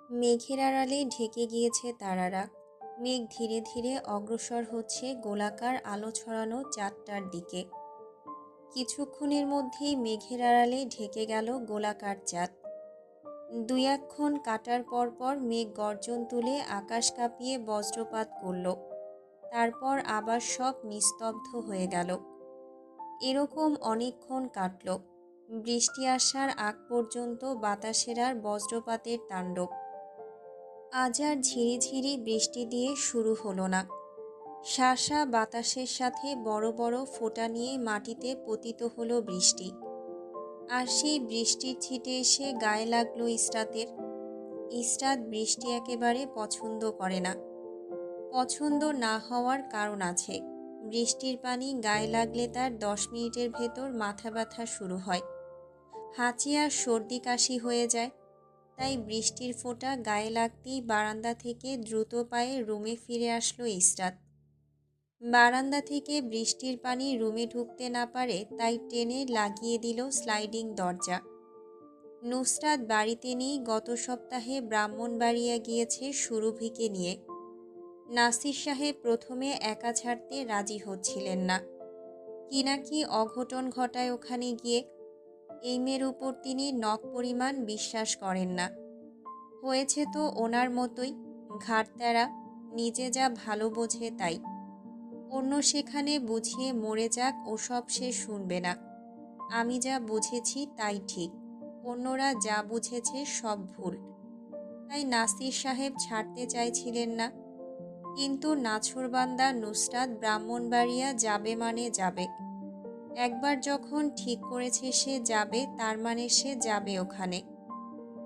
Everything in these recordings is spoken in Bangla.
মেঘের আড়ালে ঢেকে গিয়েছে তারারা। মেঘ ধীরে ধীরে অগ্রসর হচ্ছে গোলাকার আলো ছড়ানো চাঁদটার দিকে। কিছুক্ষণের মধ্যেই মেঘের আড়ালে ঢেকে গেল গোলাকার চাঁদ। দুই একক্ষণ কাটার পর পর মেঘ গর্জন তুলে আকাশ কাঁপিয়ে বজ্রপাত করল। তারপর আবার সব নিস্তব্ধ হয়ে গেল। এরকম অনেকক্ষণ কাটল। বৃষ্টি আসার আগ পর্যন্ত বাতাসের আর বজ্রপাতের তাণ্ডব। আজ আর ঝিরিঝিরি বৃষ্টি দিয়ে শুরু হলো না। শাসা বাতাসের সাথে বড় বড় ফোঁটা নিয়ে মাটিতে পতিত হলো বৃষ্টি। আর সেই বৃষ্টির ছিটে এসে গায়ে লাগলো ইসরাতের। ইসরাত বৃষ্টি একেবারে পছন্দ করে না। পছন্দ না হওয়ার কারণ আছে। বৃষ্টির পানি গায়ে লাগলে তার 10 মিনিটের ভেতর মাথা ব্যথা শুরু হয়, হাঁচি আর সর্দি কাশি হয়ে যায়। তাই বৃষ্টির ফোঁটা গায়ে লাগতেই বারান্দা থেকে দ্রুত পায়ে রুমে ফিরে আসলো ইসরাত। বারান্দা থেকে বৃষ্টির পানি রুমে ঢুকতে না পারে তাই টেনে লাগিয়ে দিল স্লাইডিং দরজা। নুসরাত বাড়িতে নেই, গত সপ্তাহে ব্রাহ্মণবাড়িয়া গিয়েছে সুরভিকে নিয়ে। নাসির সাহেব প্রথমে একা ছাড়তে রাজি হচ্ছিলেন না। কি নাকি অঘটন ঘটায় ওখানে গিয়ে। এই মেয়ের উপর তিনি নখ পরিমাণ বিশ্বাস করেন না। হয়েছে তো ওনার মতোই, ঘাড়ত্যাড়া, নিজে যা ভালো বোঝে তাই। অন্য সেখানে বুঝিয়ে মরে যাক, ওসব সে শুনবে না। আমি যা বুঝেছি তাই ঠিক, অন্যরা যা বুঝেছে সব ভুল। তাই নাসির সাহেব ছাড়তে চাইছিলেন না। কিন্তু নাছোড়বান্দা নুসরাত ব্রাহ্মণবাড়িয়া যাবে মানে যাবে। একবার যখন ঠিক করেছে সে যাবে, তার মানে সে যাবে ওখানে।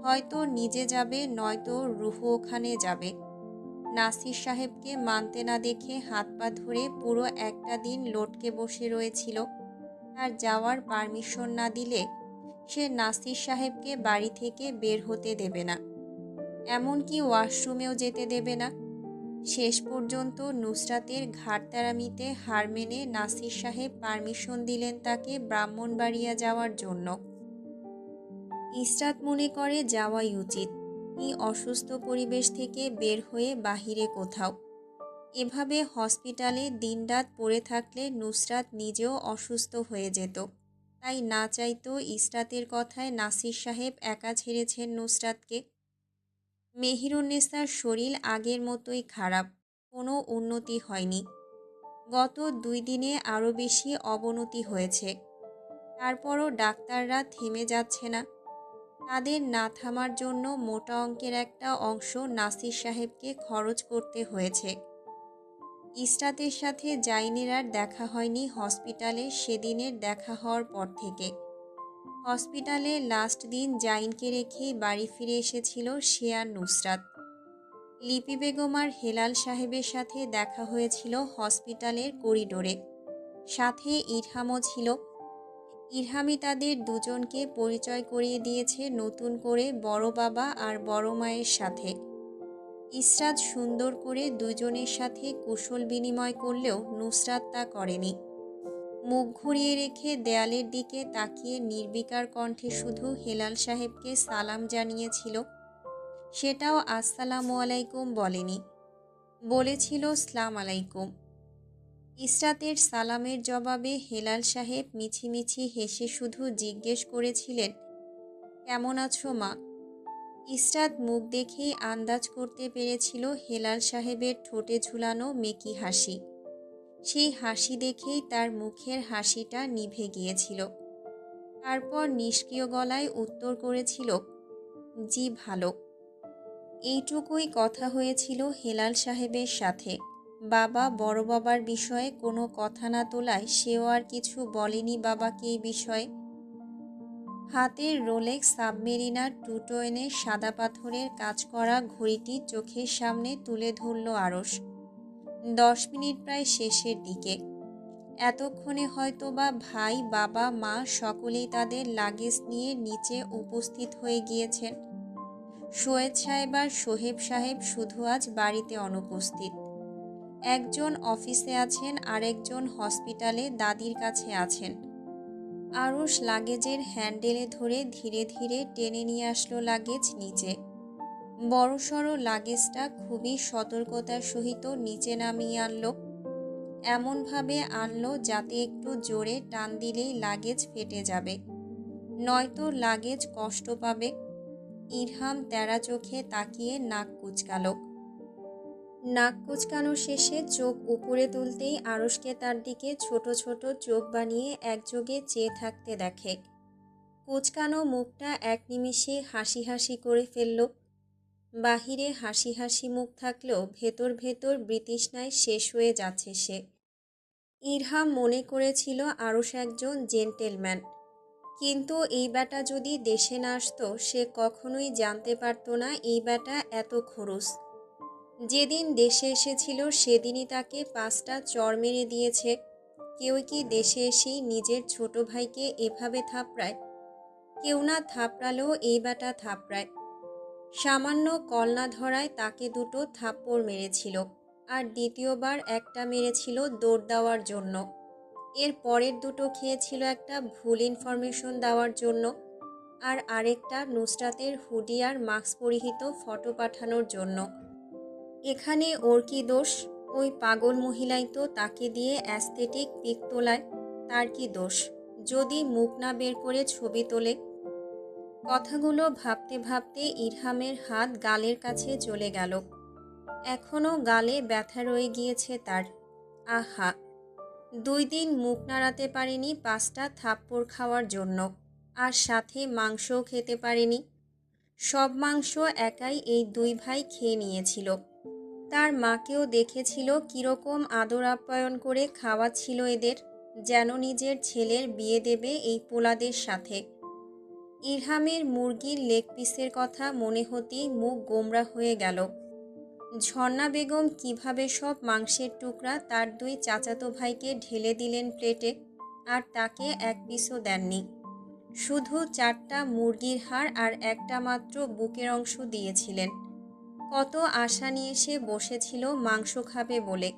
হয়তো নিজে যাবে, নয়তো রুহু ওখানে যাবে। নাসির সাহেবকে মানতে না দেখে হাত পা ধরে পুরো একটা দিন লটকে বসে রয়েছিল। আর যাওয়ার পারমিশন না দিলে সে নাসির সাহেবকে বাড়ি থেকে বের হতে দেবে না, এমনকি ওয়াশরুমেও যেতে দেবে না। শেষ পর্যন্ত নুসরাতের ঘাড়তেরামিতে হার মেনে নাসির সাহেব পারমিশন দিলেন তাকে ব্রাহ্মণবাড়িয়া যাওয়ার জন্য। ইসরাত মনে করে যাওয়াই উচিত, এই অসুস্থ পরিবেশ থেকে বের হয়ে বাহিরে কোথাও। এভাবে হসপিটালে দিনরাত পড়ে থাকলে নুসরাত নিজেও অসুস্থ হয়ে যেত। তাই না চাইতো ইসরাতের কথায় নাসির সাহেব একা ছেড়েছেন নুসরাতকে। মেহেরুন্নেসার শরীর আগের মতোই খারাপ, কোনো উন্নতি হয়নি। গত 2 দিনে আরও বেশি অবনতি হয়েছে। তারপরও ডাক্তাররা থেমে যাচ্ছে না। তাদের না থামার জন্য মোটা অঙ্কের একটা অংশ নাসির সাহেবকে খরচ করতে হয়েছে। ইসরাতের সাথে জাইনের আর দেখা হয়নি হসপিটালে সেদিনের দেখা হওয়ার পর থেকে। হসপিটালে লাস্ট দিন জাইনকে রেখেই বাড়ি ফিরে এসেছিল সে আর নুসরাত। লিপি বেগম আর হেলাল সাহেবের সাথে দেখা হয়েছিল হসপিটালের করিডোরে। সাথে ইরহামও ছিল। ইরহামই তাদের দুজনকে পরিচয় করিয়ে দিয়েছে নতুন করে বড় বাবা আর বড় মায়ের সাথে। ইসরাত সুন্দর করে দুজনের সাথে কুশল বিনিময় করলেও নুসরাত তা করেনি। মুখ ঘুরিয়ে রেখে দেয়ালের দিকে তাকিয়ে নির্বিকার কণ্ঠে শুধু হেলাল সাহেবকে সালাম জানিয়েছিল। সেটাও আসসালামু আলাইকুম বলেনি, বলেছিল সালাম আলাইকুম। ইসরাতের সালামের জবাবে হেলাল সাহেব মিছিমিছি হেসে শুধু জিজ্ঞেস করেছিলেন, কেমন আছো মা? ইসরাত মুখ দেখেই আন্দাজ করতে পেরেছিল হেলাল সাহেবের ঠোঁটে ঝুলানো মেকি হাসি। সেই হাসি দেখেই তার মুখের হাসিটা নিভে গিয়েছিল। তারপর নিষ্ক্রিয় গলায় উত্তর করেছিল, জি ভালো। এইটুকুই কথা হয়েছিল হেলাল সাহেবের সাথে। বাবা বড় বাবার বিষয়ে কোনো কথা না তোলায় সেও আর কিছু বলেনি বাবাকে এই বিষয়ে। হাতের রোলেক্স সাবমেরিনার টুটোয়েনের সাদা পাথরের কাজ করা ঘড়িটি চোখের সামনে তুলে ধরল আরশ। 10 মিনিট প্রায় শেষের দিকে। এতক্ষণে হয়তোবা ভাই, বাবা, মা সকলেই তাদের লাগেজ নিয়ে নিচে উপস্থিত হয়ে গিয়েছেন। সৈয়দ সাহেব আর সোহেব সাহেব শুধু আজ বাড়িতে অনুপস্থিত। একজন অফিসে আছেন, আরেকজন হসপিটালে দাদির কাছে আছেন। আরশ লাগেজের হ্যান্ডেলে ধরে ধীরে ধীরে টেনে নিয়ে আসলো লাগেজ নিচে। বড়সড় লাগেজটা খুবই সতর্কতার সহিত নিচে নামিয়ে আনলো। এমনভাবে আনলো যাতে একটু জোরে টান দিলেই লাগেজ ফেটে যাবে, নয়তো লাগেজ কষ্ট পাবে। ইরহাম তেরা চোখে তাকিয়ে নাক কুঁচকালো। নাক কুঁচকানো শেষে চোখ উপরে তুলতেই আরশকে তার দিকে ছোট ছোট চোখ বানিয়ে একযোগে চেয়ে থাকতে দেখে। কুঁচকানো মুখটা এক নিমিষে হাসি হাসি করে ফেলল। বাহিরে হাসি হাসি মুখ থাকলেও ভেতর ভেতর বিতৃষ্ণায় শেষ হয়ে যাচ্ছে সে। ইরহাম মনে করেছিল আরশ একজন জেন্টেলম্যান, কিন্তু এই ব্যাটা যদি দেশে না আসতো সে কখনোই জানতে পারত না এই ব্যাটা এত খরুস। যেদিন দেশে এসেছিল সেদিনই তাকে 5টা চড় মেরে দিয়েছে। কেউ কি দেশে এসেই নিজের ছোট ভাইকে এভাবে থাপড়ায়? কেউ না থাপড়ালেও এই ব্যাটা থাপড়ায়। সামান্য কল না ধরায় তাকে 2টো থাপ্পড় মেরেছিল, আর দ্বিতীয়বার একটা মেরেছিল দৌড় দেওয়ার জন্য। এর পরের 2টো খেয়েছিল একটা ভুল ইনফরমেশন দেওয়ার জন্য, আর আরেকটা নুসরাতের হুডি আর মাস্ক পরিহিত ফটো পাঠানোর জন্য। এখানে ওর কি দোষ? ওই পাগল মহিলাই তো তাকে দিয়ে অ্যাস্থেটিক পিক তোলায়। তার কি দোষ যদি মুখ না বের করে ছবি তোলে? কথাগুলো ভাবতে ভাবতে ইরহামের হাত গালের কাছে চলে গেল। এখনও গালে ব্যথা রয়ে গিয়েছে তার। আহা, 2 দিন মুখ নাড়াতে পারেনি 5টা থাপ্পড় খাওয়ার জন্য, আর সাথে মাংসও খেতে পারেনি। সব মাংস একাই এই 2 ভাই খেয়ে নিয়েছিল। তার মাকেও দেখেছিল কীরকম আদর আপ্যায়ন করে খাওয়াচ্ছিল এদের, যেন নিজের ছেলের বিয়ে দেবে এই পোলাদের সাথে। ইরহামের মুরগির লেগ পিসের কথা মনে হতেই মুখ গোমরা হয়ে গেল। ঝর্ণা বেগম কিভাবে সব মাংসের টুকরা তার 2 চাচাতো ভাইকে ঢেলে দিলেন প্লেটে, আর তাকে এক পিসও দেননি। শুধু 4টা মুরগির হাড় আর একটা মাত্র বুকের অংশ দিয়েছিলেন। কত আশা নিয়ে সে বসেছিল মাংস খাবে বলে।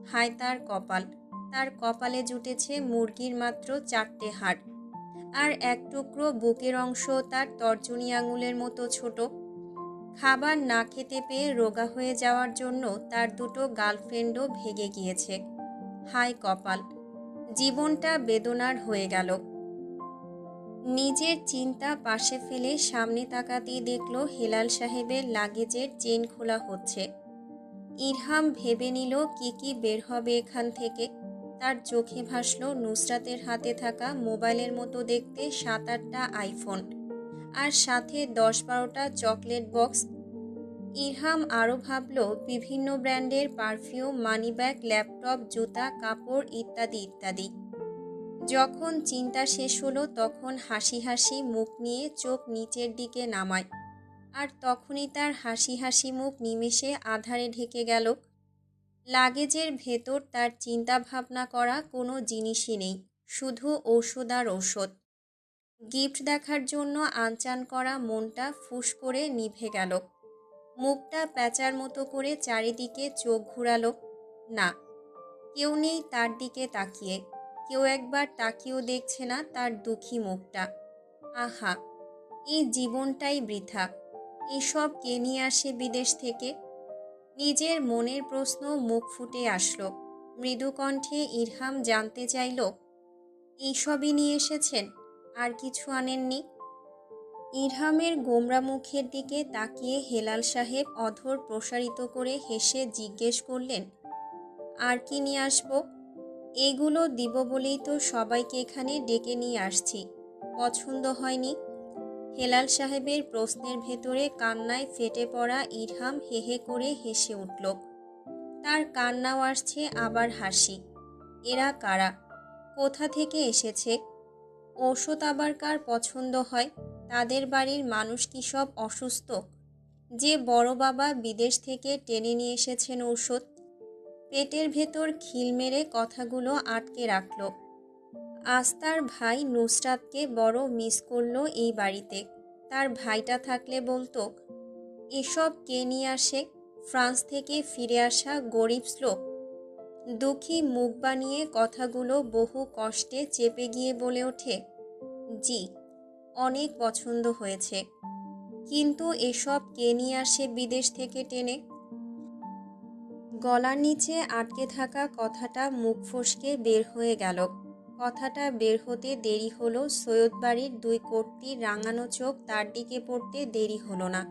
হায় তার কপাল, তার কপালে জুটেছে মুরগির মাত্র 4টে হাড়, আর এক টুকরো বুকের অংশ তার তর্জনী আঙুলের মতো ছোট। খাবার না খেতে পেয়ে রোগা হয়ে যাওয়ার জন্য তার 2টো গার্লফ্রেন্ডও ভেগে গিয়েছে। হায় কপাল, জীবনটা বেদনার হয়ে গেল। নিজের চিন্তা পাশে ফেলে সামনে তাকাতেই দেখল হেলাল সাহেবের লাগেজের চেন খোলা হচ্ছে। ইরহাম ভেবে নিল কি বের হবে এখান থেকে। তার চোখে ভাসল নুসরাতের হাতে থাকা মোবাইলের মতো দেখতে 7-8টা আইফোন, আর সাথে 10-12টা চকলেট বক্স। ইরহাম আরও ভাবল বিভিন্ন ব্র্যান্ডের পারফিউম, মানিব্যাগ, ল্যাপটপ, জুতা, কাপড় ইত্যাদি ইত্যাদি। যখন চিন্তা শেষ হলো তখন হাসি হাসি মুখ নিয়ে চোখ নিচের দিকে নামায়, আর তখনই তার হাসি হাসি মুখ নিমেষে আধারে ঢেকে গেল। লাগেজের ভেতর তার চিন্তা ভাবনা করা কোনো জিনিসই নেই, শুধু ঔষধ আর ঔষধ। গিফট দেখার জন্য আনচান করা মনটা ফুস করে নিভে গেল। মুখটা প্যাঁচার মতো করে চারিদিকে চোখ ঘুরালো। না, কেউ নেই তার দিকে তাকিয়ে। কেউ একবার তাকিয়েও দেখছে না তার দুঃখী মুখটা। আহা, এই জীবনটাই বৃথা। এসব কে নিয়ে আসে বিদেশ থেকে? নিজের মনের প্রশ্ন মুখ ফুটে আসলো। মৃদু কণ্ঠে ইরহাম জানতে চাইল, এইসবই নিয়ে এসেছেন, আর কিছু আনেননি? ইরহামের গোমরা মুখের দিকে তাকিয়ে হেলাল সাহেব অধর প্রসারিত করে হেসে জিজ্ঞেস করলেন, আর কি নিয়ে আসবো? এগুলো দিব বলেই তো সবাইকে এখানে ডেকে নিয়ে আসছি। পছন্দ হয়নি? হেলাল সাহেবের প্রশ্নের ভেতরে কান্নায় ফেটে পড়া ইরহাম হে হে করে হেসে উঠল। তার কান্নাও আসছে আবার হাসি। এরা কারা? কোথা থেকে এসেছে? ঔষধ আবার কার পছন্দ হয়? তাদের বাড়ির মানুষ কি সব অসুস্থ, যে বড় বাবা বিদেশ থেকে টেনে নিয়ে এসেছেন ঔষধ? পেটের ভেতর খিল মেরে কথাগুলো আটকে রাখল। আজ তার ভাই নুসরাতকে বড় মিস করল এই বাড়িতে। তার ভাইটা থাকলে বলতো, এসব কে নিয়ে আসে? ফ্রান্স থেকে ফিরে আসা গরিব শ্লোক। দুঃখী মুখ বানিয়ে কথাগুলো বহু কষ্টে চেপে গিয়ে বলে ওঠে, জি, অনেক পছন্দ হয়েছে। কিন্তু এসব কে নিয়ে আসে বিদেশ থেকে টেনে? গলার নিচে আটকে থাকা কথাটা মুখ ফসকে বের হয়ে গেল। কথাটা বের হতে দেরি হলো, সৈয়দ বাড়ির দুই কর্ত্রীর রাঙানো চোখ তার দিকে পড়তে দেরি হলো না।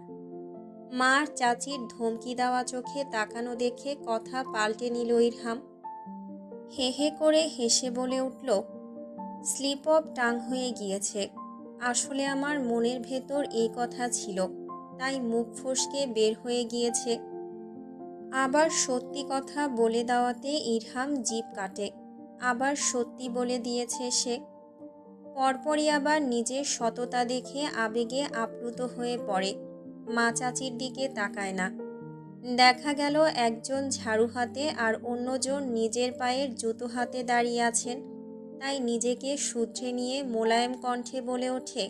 মার চাচির ধমকি দেওয়া চোখে তাকানো দেখে কথা পাল্টে নিল ইরহাম। হে হে করে হেসে বলে উঠল, স্লিপ অফ টাং হয়ে গিয়েছে। আসলে আমার মনের ভেতর এই কথা ছিল, তাই মুখ ফসকে বের হয়ে গিয়েছে। আবার সত্যি কথা বলে দেওয়াতে ইরহাম জিভ কাটে। আবার সত্যি বলে দিয়েছে সে। পরপরই আবার নিজের সততা দেখে আবেগে আপ্লুত হয়ে পড়ে। মা চাচির দিকে তাকায় না। দেখা গেল একজন ঝাড়ু হাতে আর অন্যজন নিজের পায়ের জুতো হাতে দাঁড়িয়ে আছেন। তাই নিজেকে শুধরে নিয়ে মোলায়েম কণ্ঠে বলে ওঠে,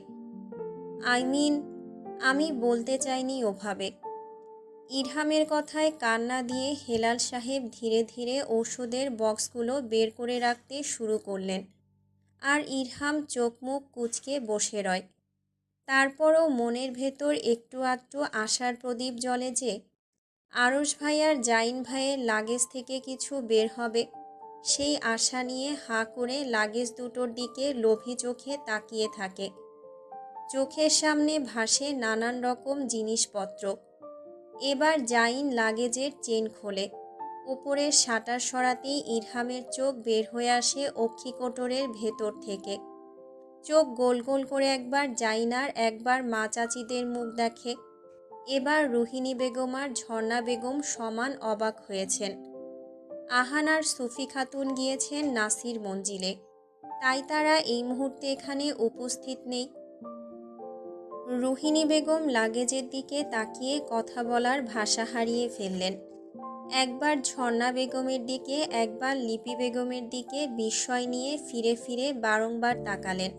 আমি বলতে চাইনি ওভাবে। ইরহামের কথায় কান্না দিয়ে হেলাল সাহেব ধীরে ধীরে ওষুধের বক্সগুলো বের করে রাখতে শুরু করলেন। আর ইরহাম চোখ মুখ কুঁচকে বসে রয়। তারপরও মনের ভেতর একটু আধটু আশার প্রদীপ জ্বলে যে আরশ ভাই আর জাইন ভাইয়ের লাগেজ থেকে কিছু বের হবে। সেই আশা নিয়ে হাঁ করে লাগেজ দুটোর দিকে লোভী চোখে তাকিয়ে থাকে। চোখের সামনে ভাসে নানান রকম জিনিসপত্র। এবার জাইন লাগেজের চেন খোলে। উপরের শাটার সরাতেই ইরহামের চোখ বের হয়ে আসে অক্ষিকোটরের ভেতর থেকে। চোখ গোল গোল করে একবার জাইনার একবার মা চাচিদের মুখ দেখে। এবার রুহিনী বেগম আর ঝর্ণা বেগম সমান অবাক হয়েছেন। আহান আর সুফি খাতুন গিয়েছেন নাসির মঞ্জিলে, তাই তারা এই মুহূর্তে এখানে উপস্থিত নেই। রুহিনী বেগম লাগেজের দিকে তাকিয়ে কথা বলার ভাষা হারিয়ে ফেললেন। একবার ঝর্ণা বেগমের দিকে একবার লিপি বেগমের দিকে বিস্ময় নিয়ে ফিরে ফিরে বারংবার তাকালেন।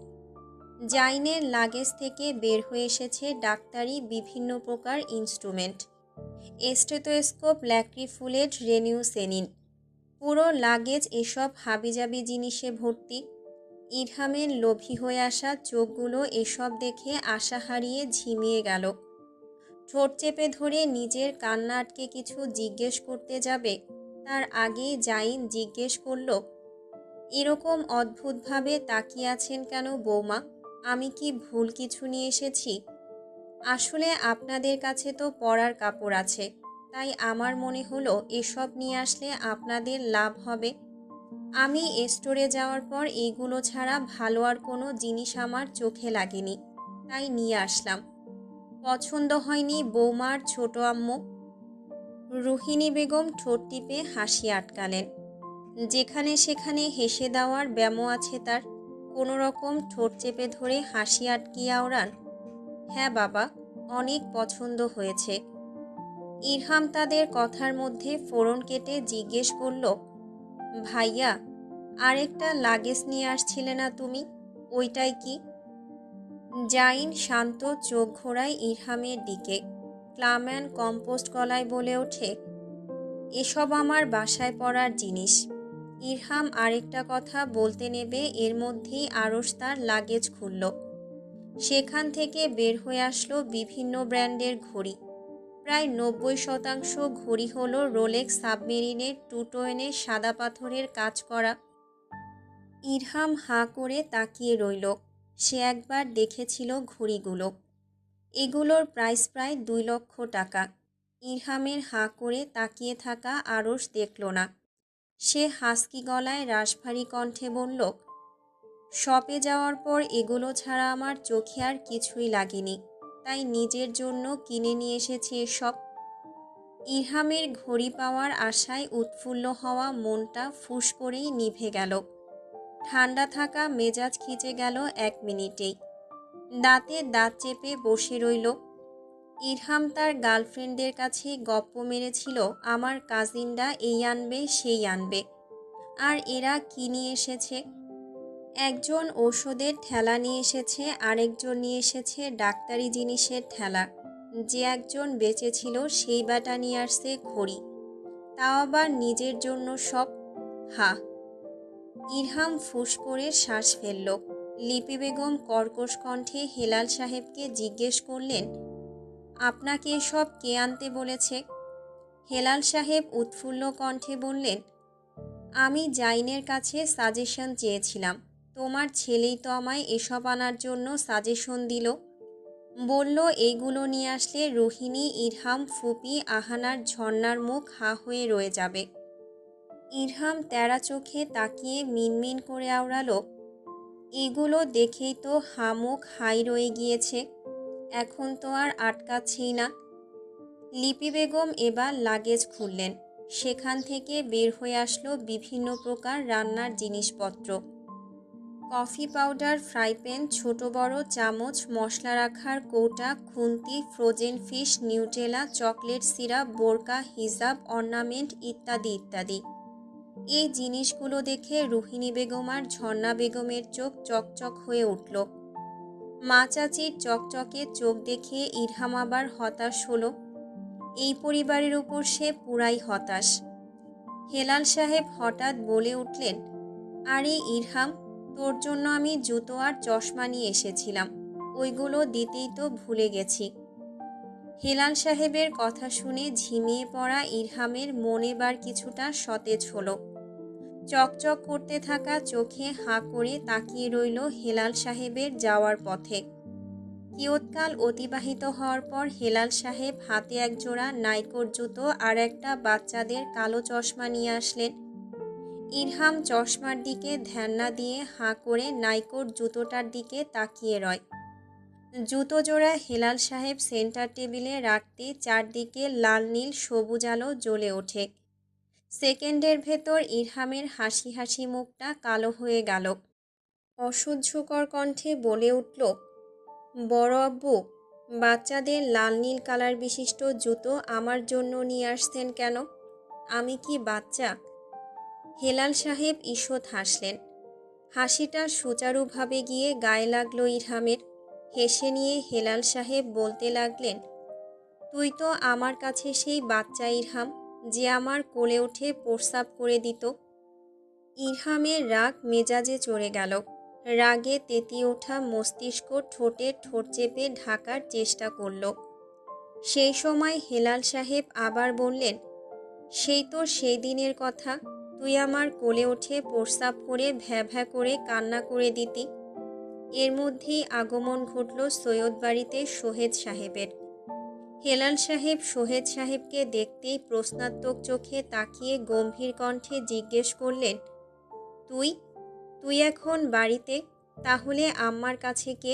জাইনের লাগেজ থেকে বের হয়ে এসেছে ডাক্তারি বিভিন্ন প্রকার ইনস্ট্রুমেন্ট, স্টেথোস্কোপ, ল্যাক্রিফুলেট, রেনিউসেনিন। পুরো লাগেজ এসব হাবিজাবি জিনিসে ভর্তি। ইরহামের লোভী হয়ে আসা চোখগুলো এসব দেখে আশা হারিয়ে ঝিমিয়ে গেল। ঠোঁট চেপে ধরে নিজের কান্না আটকে কিছু জিজ্ঞেস করতে যাবে, তার আগেই জাইন জিজ্ঞেস করল, এরকম অদ্ভুতভাবে তাকিয়ে আছেন কেন বৌমা? আমি কি ভুল কিছু নিয়ে এসেছি? আসলে আপনাদের কাছে তো পরার কাপড় আছে, তাই আমার মনে হলো এসব নিয়ে আসলে আপনাদের লাভ হবে। আমি স্টোরে যাওয়ার পর এইগুলো ছাড়া ভালো আর কোনো জিনিস আমার চোখে লাগেনি, তাই নিয়ে আসলাম। পছন্দ হয়নি বৌমার ছোট আম্মু? রুহিনী বেগম ঠোঁট টিপে হাসি আটকালেন। যেখানে সেখানে হেসে দেওয়ার ব্যামো আছে তার। কোনো রকম ঠোঁট চেপে ধরে হাসি আটকিয়ে আওড়ান, হ্যাঁ বাবা, অনেক পছন্দ হয়েছে। ইরহাম তাদের কথার মধ্যে ফোড়ন কেটে জিজ্ঞেস করল, ভাইয়া, আরেকটা লাগেজ নিয়ে আসছিলে না তুমি, ওইটাই কি? জাইন শান্ত চোখ ঘোরায় ইরহামের দিকে। ক্লাম অ্যান্ড কম্পোস্ট গলায় বলে ওঠে, এসব আমার বাসায় পড়ার জিনিস। ইরহাম আরেকটা কথা বলতে নেবে এর মধ্যেই আরশ তার লাগেজ খুলল। সেখান থেকে বের হয়ে আসলো বিভিন্ন ব্র্যান্ডের ঘড়ি। প্রায় 90% ঘড়ি হলো রোলেক্স সাবমেরিনের টুটোয়েনের সাদা পাথরের কাজ করা। ইরহাম হাঁ করে তাকিয়ে রইল। সে একবার দেখেছিল ঘড়িগুলো। এগুলোর প্রাইস প্রায় 2 লক্ষ টাকা। ইরহামের হাঁ করে তাকিয়ে থাকা আরশ দেখল না। সে হাসকি গলায় রাশভারী কণ্ঠে বলল, শপে যাওয়ার পর এগুলো ছাড়া আমার চোখে আর কিছুই লাগেনি, তাই নিজের জন্য কিনে নিয়ে এসেছি এসব। ইরহামের ঘড়ি পাওয়ার আশায় উৎফুল্ল হওয়া মনটা ফুস করেই নিভে গেল। ঠান্ডা থাকা মেজাজ খিচে গেল 1 মিনিটেই। দাঁতে দাঁত চেপে বসে রইল। ইরহাম তার গার্লফ্রেন্ডদের কাছে গপ্প মেরেছিল, আমার কাজিনরা এই আনবে সেই আনবে, আর এরা কি নিয়ে এসেছে? একজন ঔষধের ঠেলা নিয়ে এসেছে, আরেকজন নিয়ে এসেছে ডাক্তারি জিনিসের ঠেলা। যে একজন বেঁচে ছিল সেই বেটা নিয়ে আসছে ঘড়ি, তাও আবার নিজের জন্য সব। হা! ইরহাম ফুস করে শ্বাস ফেলল। লিপি বেগম কর্কশ কণ্ঠে হেলাল সাহেবকে জিজ্ঞেস করলেন, আপনাকে এসব কে আনতে বলেছে? হেলাল সাহেব উৎফুল্ল কণ্ঠে বললেন, আমি জাইনের কাছে সাজেশন চেয়েছিলাম। তোমার ছেলেই তো আমায় এসব আনার জন্য সাজেশন দিল। বলল এইগুলো নিয়ে আসলে রোহিণী, ইরহাম, ফুপি, আহানার, ঝর্ণার মুখ হা হয়ে রয়ে যাবে। ইরহাম তেরা চোখে তাকিয়ে মিনমিন করে আওড়ালো, এগুলো দেখেই তো হামুখ হাই রয়ে গিয়েছে, এখন তো আর আটকাচ্ছেই না। লিপি বেগম এবার লাগেজ খুললেন। সেখান থেকে বের হয়ে আসলো বিভিন্ন প্রকার রান্নার জিনিসপত্র, কফি পাউডার, ফ্রাই প্যান, ছোট বড় চামচ, মশলা রাখার কৌটা, খুন্তি, frozen fish, Nutella, chocolate syrup, বোরকা, হিজাব, অর্নামেন্ট ইত্যাদি ইত্যাদি। এই জিনিসগুলো দেখে রুহিণী বেগম আর ঝর্ণা বেগমের চোখ চকচক হয়ে উঠল। মা চাচির চকচকে চোখ দেখে ইরহাম আবার হতাশ হলো। এই পরিবারের উপর সে পুরাই হতাশ। হেলাল সাহেব হঠাৎ বলে উঠলেন, আরে ইরহাম, তোর জন্য আমি জুতো আর চশমা নিয়ে এসেছিলাম, ওইগুলো দিতেই তো ভুলে গেছি। হেলাল সাহেবের কথা শুনে ঝিমিয়ে পড়া ইরহামের মন এবার কিছুটা সতেজ হলো। চকচক করতে থাকা চোখে হাঁ করে তাকিয়ে রইল হেলাল সাহেবের যাওয়ার পথে। কিয়ৎকাল অতিবাহিত হওয়ার পর হেলাল সাহেব হাতে একজোড়া নাইকোর জুতো আর একটা বাচ্চাদের কালো চশমা নিয়ে আসলেন। ইরহাম চশমার দিকে ধ্যান না দিয়ে হাঁ করে নাইকোর জুতোটার দিকে তাকিয়ে রয়। জুতো জোড়া হেলাল সাহেব সেন্টার টেবিলে রাখতে চারদিকে লাল নীল সবুজ আলো জ্বলে ওঠে। সেকেন্ডের ভেতর ইরহামের হাসি হাসি মুখটা কালো হয়ে গেল। অসহ্যকর কণ্ঠে বলে উঠল, বড় আব্বু, বাচ্চাদের লাল নীল কালার বিশিষ্ট জুতো আমার জন্য নিয়ে আসতেন কেন? আমি কি বাচ্চা? হেলাল সাহেব ঈষৎ হাসলেন। হাসিটা সুচারুভাবে গিয়ে গায়ে লাগলো ইরহামের। হেসে নিয়ে হেলাল সাহেব বলতে লাগলেন, তুই তো আমার কাছে সেই বাচ্চা ইরহাম, যে আমার কোলে উঠে প্রস্রাব করে দিত। ইরহামের রাগ মেজাজে চড়ে গেল। রাগে তেতিয়ে ওঠা মস্তিষ্ক ঠোঁটে ঠোঁট চেপে ঢাকার চেষ্টা করল। সেই সময় হেলাল সাহেব আবার বললেন, সেই তো সেই দিনের কথা, তুই আমার কোলে উঠে প্রস্রাব করে ভ্যা ভ্যা করে কান্না করে দিতি। এর মধ্যেই আগমন ঘটল সৈয়দ বাড়িতে সোহেদ সাহেবের। হেলাল সাহেব সোহেদ সাহেবকে দেখতেই প্রশ্নাত্মক চোখে তাকিয়ে গম্ভীর কণ্ঠে জিজ্ঞেস করলেন, তুই তুই এখন বাড়িতে, তাহলে আম্মার কাছে কে?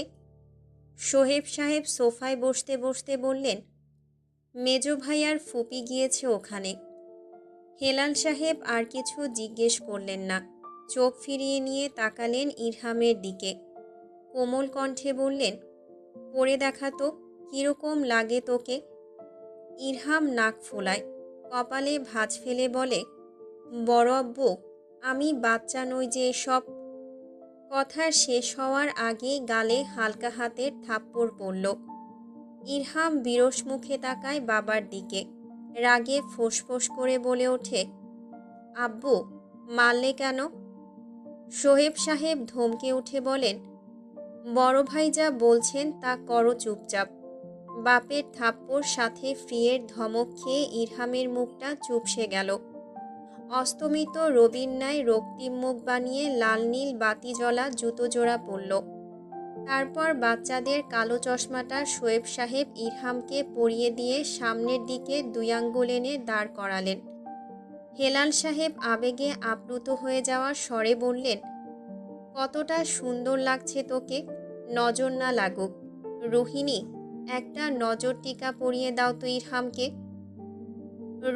সোহেব সাহেব সোফায় বসতে বসতে বললেন, মেজো ভাই আর ফুপি গিয়েছে ওখানে। হেলাল সাহেব আর কিছু জিজ্ঞেস করলেন না, চোখ ফিরিয়ে নিয়ে তাকালেন ইরহামের দিকে। কোমল কণ্ঠে বললেন, পরে দেখা তো, কীরকম লাগে তোকে? ইরহাম নাক ফোলায়, কপালে ভাঁজ ফেলে বলে, বড় আব্বু, আমি বাচ্চা নই যে এসব। কথা শেষ হওয়ার আগেই গালে হালকা হাতের থাপ্পড় পড়ল। ইরহাম বিরস মুখে তাকায় বাবার দিকে। রাগে ফোঁস করে বলে ওঠে, আব্বু, মারলে কেন? সোহেব সাহেব ধমকে উঠে বলেন, বড় ভাই যা বলছেন তা করো চুপচাপ। বাপের থাপ্পড় সাথে ফ্রিয়ের ধমক খেয়ে ইরহামের মুখটা চুপসে গেল। অস্তমিত রবির ন্যায় রক্তিম মুখ বানিয়ে লাল নীল বাতি জ্বলা জুতো জোড়া পরল। তারপর বাচ্চাদের কালো চশমাটা সোয়েব সাহেব ইরহামকে পরিয়ে দিয়ে সামনের দিকে 2 আঙ্গুল এনে দাঁড় করালেন। হেলাল সাহেব আবেগে আপ্লুত হয়ে যাওয়া স্বরে বললেন, কতটা সুন্দর লাগছে তোকে, নজর না লাগুক। রোহিণী, একটা নজর টিকা পরিয়ে দাও তো ইরহামকে।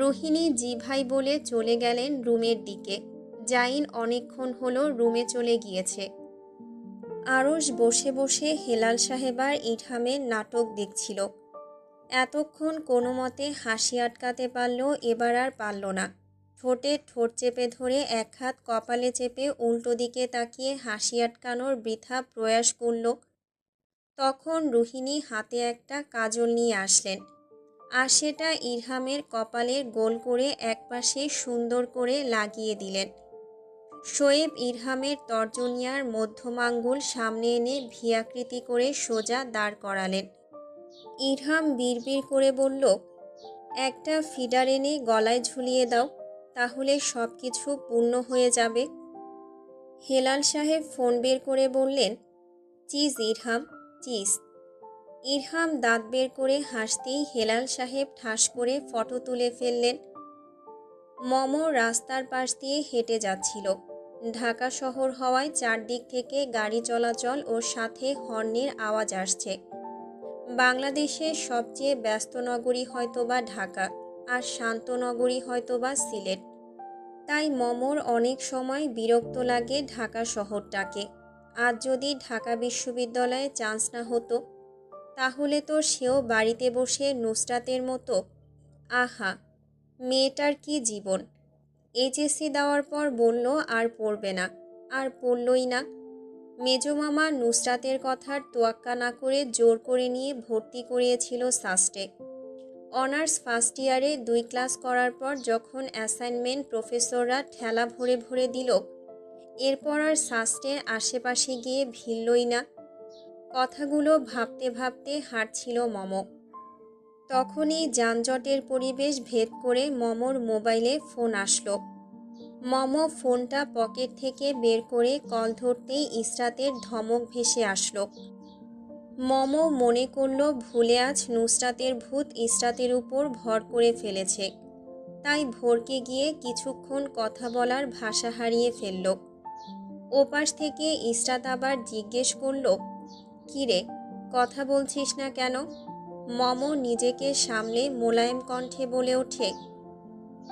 রোহিণী জি ভাই বলে চলে গেলেন রুমের দিকে। জাইন অনেকক্ষণ হলো রুমে চলে গিয়েছে। আরশ বসে বসে হেলাল সাহেব আর ইরহামের নাটক দেখছিল। এতক্ষণ কোনো মতে হাসি আটকাতে পারল, এবার আর পারল না। ঠোঁটে ঠোঁট চেপে ধরে এক হাত কপালে চেপে উল্টো দিকে তাকিয়ে হাসি আটকানোর বৃথা প্রয়াস করল। তখন রোহিণী হাতে একটা কাজল নিয়ে আসলেন, আর সেটা ইরহামের কপালের গোল করে একপাশে সুন্দর করে লাগিয়ে দিলেন। শোয়েব ইরহামের তর্জনিয়ার মধ্যমাঙ্গুল সামনে এনে ভিয়াকৃতি করে সোজা দাঁড় করালেন। ইরহাম বিড়বিড় করে বলল, একটা ফিডার এনে গলায় ঝুলিয়ে দাও, তাহলে সব কিছু পূর্ণ হয়ে যাবে। হেলাল সাহেব ফোন বের করে বললেন, চিজ ইরহাম, চিজ। ইরহাম দাঁত বের করে হাসতেই হেলাল সাহেব ঠাস করে ফটো তুলে ফেললেন। মম রাস্তার পাশ দিয়ে হেঁটে যাচ্ছিল। ঢাকা শহর হওয়ায় চারদিক থেকে গাড়ি চলাচল ও সাথে হর্নের আওয়াজ আসছে। বাংলাদেশের সবচেয়ে ব্যস্ত নগরী হয়তোবা ঢাকা, আর শান্ত নগরী হয়তোবা সিলেট। তাই মমর অনেক সময় বিরক্ত লাগে ঢাকা শহরটাকে। আজ যদি ঢাকা বিশ্ববিদ্যালয়ে চান্স না হতো, তাহলে তো সেও বাড়িতে বসে নুসরাতের মতো। আহা, মেয়েটার কি জীবন! এইচএসসি দেওয়ার পর বলল আর পড়বে না, আর পড়লই না। মেজমামা নুসরাতের কথার তোয়াক্কা না করে জোর করে নিয়ে ভর্তি করিয়েছিল সাস্টে। অনার্স ফার্স্ট ইয়ারে 2 ক্লাস করার পর যখন অ্যাসাইনমেন্ট প্রফেসররা ঠেলা ভরে ভরে দিল, এরপর আর সাস্টের আশেপাশে গিয়ে ভিড়লই না। কথাগুলো ভাবতে ভাবতে হাঁটছিল মম। তখনই যানজটের পরিবেশ ভেদ করে মমর মোবাইলে ফোন আসলো। মম ফোনটা পকেট থেকে বের করে কল ধরতেই ইসরাতের ধমক ভেসে আসলো। মম মনে করল ভুলে আজ নুসরাতের ভূত ইসরাতের উপর ভর করে ফেলেছে। তাই ভরকে গিয়ে কিছুক্ষণ কথা বলার ভাষা হারিয়ে ফেলল। ওপাশ থেকে ইসরাত আবার জিজ্ঞেস করল, কিরে, কথা বলছিস না কেন? মম নিজেকে সামলে মোলায়েম কণ্ঠে বলে ওঠে,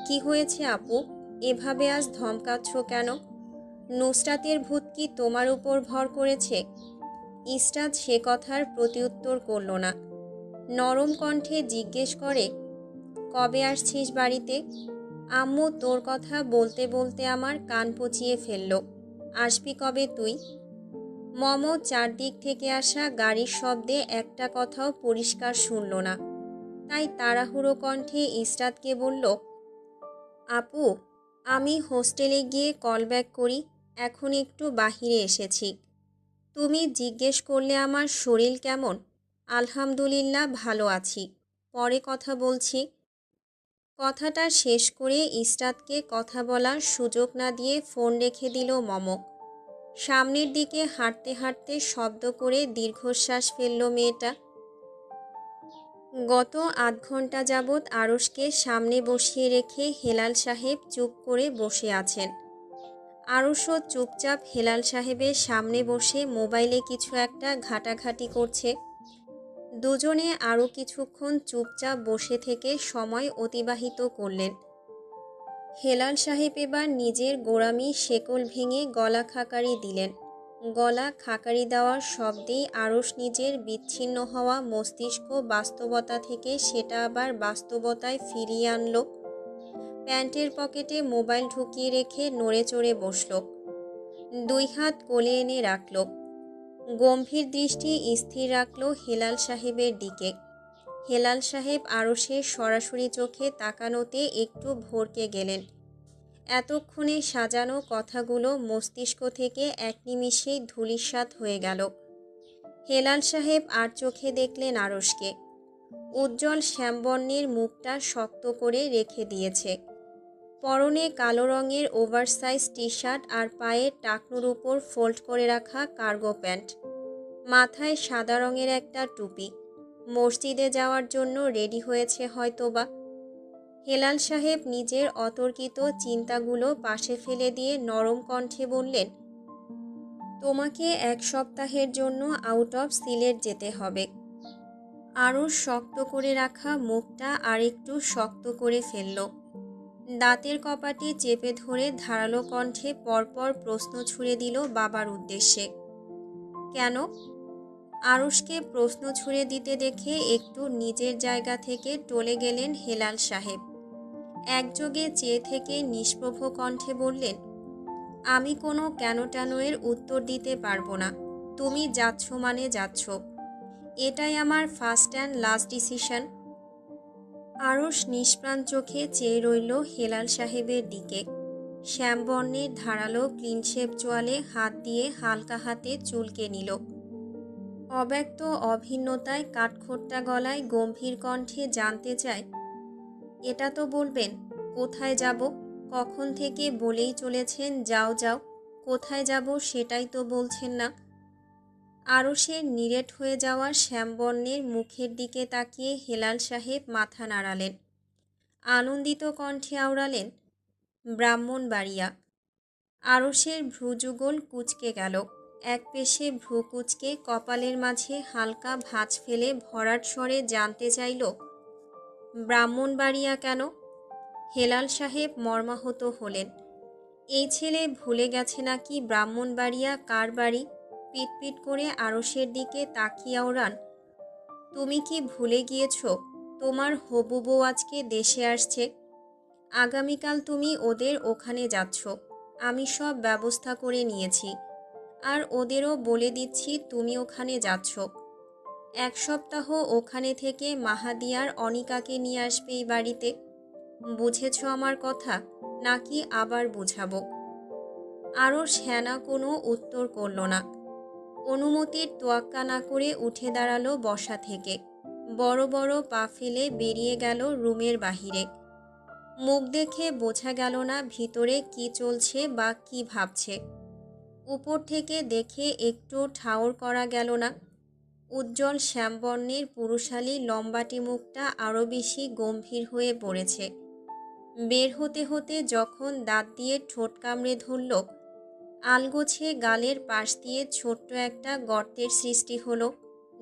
কি হয়েছে আপু, এভাবে আজ ধমকাচ্ছ কেন? নুসরাতের ভূত কি তোমার উপর ভর করেছে? ইসরাত সে কথার প্রত্যুত্তর করল না। নরম কণ্ঠে জিজ্ঞেস করে, কবে আসছিস বাড়িতে? আম্মু তোর কথা বলতে বলতে আমার কান পচিয়ে ফেলল। আসবি কবে তুই? মম চারদিক থেকে আসা গাড়ির শব্দে একটা কথাও পরিষ্কার শুনল না। তাই তাড়াহুড়ো কণ্ঠে ইসরাতকে বলল, আপু, আমি হোস্টেলে গিয়ে কল ব্যাক করি, এখন একটু বাহিরে এসেছি। তুমি জিজ্ঞেস করলে আমার শরীর কেমন? আলহামদুলিল্লাহ ভালো আছি, পরে কথা বলছি। কথাটা শেষ করে ইসরাতকে কথা বলার সুযোগ না দিয়ে ফোন রেখে দিল মম। সামনের দিকে হাঁটতে হাঁটতে শব্দ করে দীর্ঘশ্বাস ফেলল মেয়েটা। গত 8 ঘন্টা যাবৎ আরশকে সামনে বসিয়ে রেখে হেলাল সাহেব চুপ করে বসে আছেন। আরশও চুপচাপ হেলাল সাহেবের সামনে বসে মোবাইলে কিছু একটা ঘাটাঘাটি করছে। দুজনে আরও কিছুক্ষণ চুপচাপ বসে থেকে সময় অতিবাহিত করলেন। হেলাল সাহেব এবার নিজের গোড়ামি শেকল ভেঙে গলা খাকারি দিলেন। গলা খাকারি দেওয়ার শব্দেই আরশ নিজের বিচ্ছিন্ন হওয়া মস্তিষ্ক বাস্তবতা থেকে সেটা আবার বাস্তবতায় ফিরিয়ে আনল। প্যান্টের পকেটে মোবাইল ঢুকিয়ে রেখে নড়ে চড়ে বসল। 2 হাত কোলে এনে রাখল। গম্ভীর দৃষ্টি স্থির রাখল হেলাল সাহেবের দিকে। হেলাল সাহেব আরশের সরাসরি চোখে তাকানোতে একটু ভড়কে গেলেন। এতক্ষণে সাজানো কথাগুলো মস্তিষ্ক থেকে এক নিমিষেই ধূলিসাৎ হয়ে গেল। হেলাল সাহেব আর চোখে দেখলেন আরশকে। উজ্জ্বল শ্যামবর্ণের মুখটা শক্ত করে রেখে দিয়েছে। পরনে কালো রঙের ওভারসাইজ টি শার্ট আর পায়ের টাকনুর উপর ফোল্ড করে রাখা কার্গো প্যান্ট। মাথায় সাদা রঙের একটা টুপি। মসজিদে যাওয়ার জন্য রেডি হয়েছে হয়তোবা। হেলাল সাহেব নিজের অতর্কিত চিন্তাগুলো পাশে ফেলে দিয়ে নরম কণ্ঠে বললেন, তোমাকে 1 সপ্তাহের জন্য আউট অফ সিলেট যেতে হবে। আরও শক্ত করে রাখা মুখটা আরেকটু শক্ত করে ফেলল। দাঁতের কপাটি চেপে ধরে ধারালো কণ্ঠে পরপর প্রশ্ন ছুড়ে দিল বাবার উদ্দেশ্যে। কেন? আরশকে প্রশ্ন ছুড়ে দিতে দেখে একটু নিজের জায়গা থেকে টলে গেলেন হেলাল সাহেব। একযোগে চেয়ে থেকে নিষ্প্রভ কণ্ঠে বললেন, আমি কোনো কেন টেন উত্তর দিতে পারবো না। তুমি যাচ্ছ মানে যাচ্ছ, এটাই আমার ফার্স্ট অ্যান্ড লাস্ট ডিসিশন। আরশ নিষ্প্রাণ চোখে চেয়ে রইল হেলাল সাহেবের দিকে। শ্যামবর্ণের ধারালো ক্লিনশেপ চোয়ালে হাত দিয়ে হালকা হাতে চুলকে নিল। অব্যক্ত অভিন্নতায় কাঠখোট্টা গলায় গম্ভীর কণ্ঠে জানতে চায়, এটা তো বলবেন কোথায় যাব? কখন থেকে বলেই চলেছেন যাও যাও, কোথায় যাব সেটাই তো বলছেন না। আরশের নিরেট হয়ে যাওয়া শ্যামবর্ণের মুখের দিকে তাকিয়ে হেলাল সাহেব মাথা নাড়ালেন। আনন্দিত কণ্ঠে আওড়ালেন, ব্রাহ্মণবাড়িয়া। আরশের ভ্রুযুগল কুঁচকে গেল। এক পেশে ভ্রু কুঁচকে কপালের মাঝে হালকা ভাঁজ ফেলে ভরাট স্বরে জানতে চাইল, ব্রাহ্মণবাড়িয়া কেন? হেলাল সাহেব মর্মাহত হলেন। এই ছেলে ভুলে গেছে নাকি ব্রাহ্মণবাড়িয়া কার বাড়ি? পিটপিট করে আরশের দিকে তাকিয়ে আওড়ান, তুমি কি ভুলে গিয়েছ তোমার হবু বউ আজকে দেশে আসছে? আগামীকাল তুমি ওদের ওখানে যাচ্ছ। আমি সব ব্যবস্থা করে নিয়েছি। আর ওদেরও বলে দিচ্ছি তুমি ওখানে যাচ্ছ। 1 সপ্তাহ ওখানে থেকে মাহাদিয়ার অনিকাকে নিয়ে আসবে এই বাড়িতে। বুঝেছ আমার কথা, নাকি আবার বুঝাবো? আরও শ্যানা কোনো উত্তর করল না। অনুমতির তোয়াক্কা না করে উঠে দাঁড়ালো বসা থেকে। বড় বড় পা ফেলে বেরিয়ে গেল রুমের বাহিরে। মুখ দেখে বোঝা গেল না ভিতরে কি চলছে বা কি ভাবছে। উপর থেকে দেখে একটু ঠাউর করা গেল না। উজ্জ্বল শ্যামবর্ণের পুরুষালী লম্বাটি মুখটা আরও বেশি গম্ভীর হয়ে পড়েছে। বের হতে হতে যখন দাঁত দিয়ে ঠোঁট কামড়ে ধরল, আলগোছে গালের পাশ দিয়ে ছোট্ট একটা গর্তের সৃষ্টি হলো,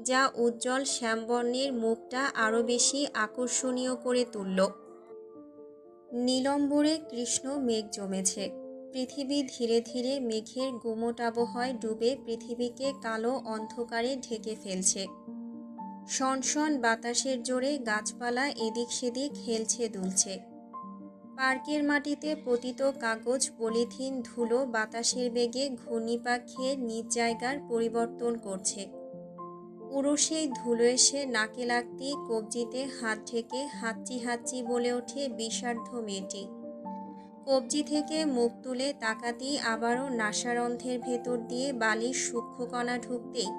যা উজ্জ্বল শ্যামবর্ণের মুখটা আরও বেশি আকর্ষণীয় করে তুলল। নীলম্বরে কৃষ্ণ মেঘ জমেছে। পৃথিবী ধীরে ধীরে মেঘের গুমোট আবহাওয়ায় ডুবে পৃথিবীকে কালো অন্ধকারে ঢেকে ফেলছে। শনশন বাতাসের জোরে গাছপালা এদিক সেদিক হেলছে দুলছে। পার্কের মাটিতে পতিত কাগজ পলিথিন ধুলো বাতাসের বেগে ঘূর্ণিপাক খেয়ে নিজ জায়গার পরিবর্তন করছে। পুরো সেই ধুলো এসে নাকে লাগতেই কবজিতে হাত ঢেকে হাঁচি হাঁচি বলে ওঠে বিষার্ধ মেয়েটি। কবজি থেকে মুখ তুলে তাকাতেই আবারও নাসারন্ধ্রের ভেতর দিয়ে বালির সূক্ষ্মকণা ঢুকতেই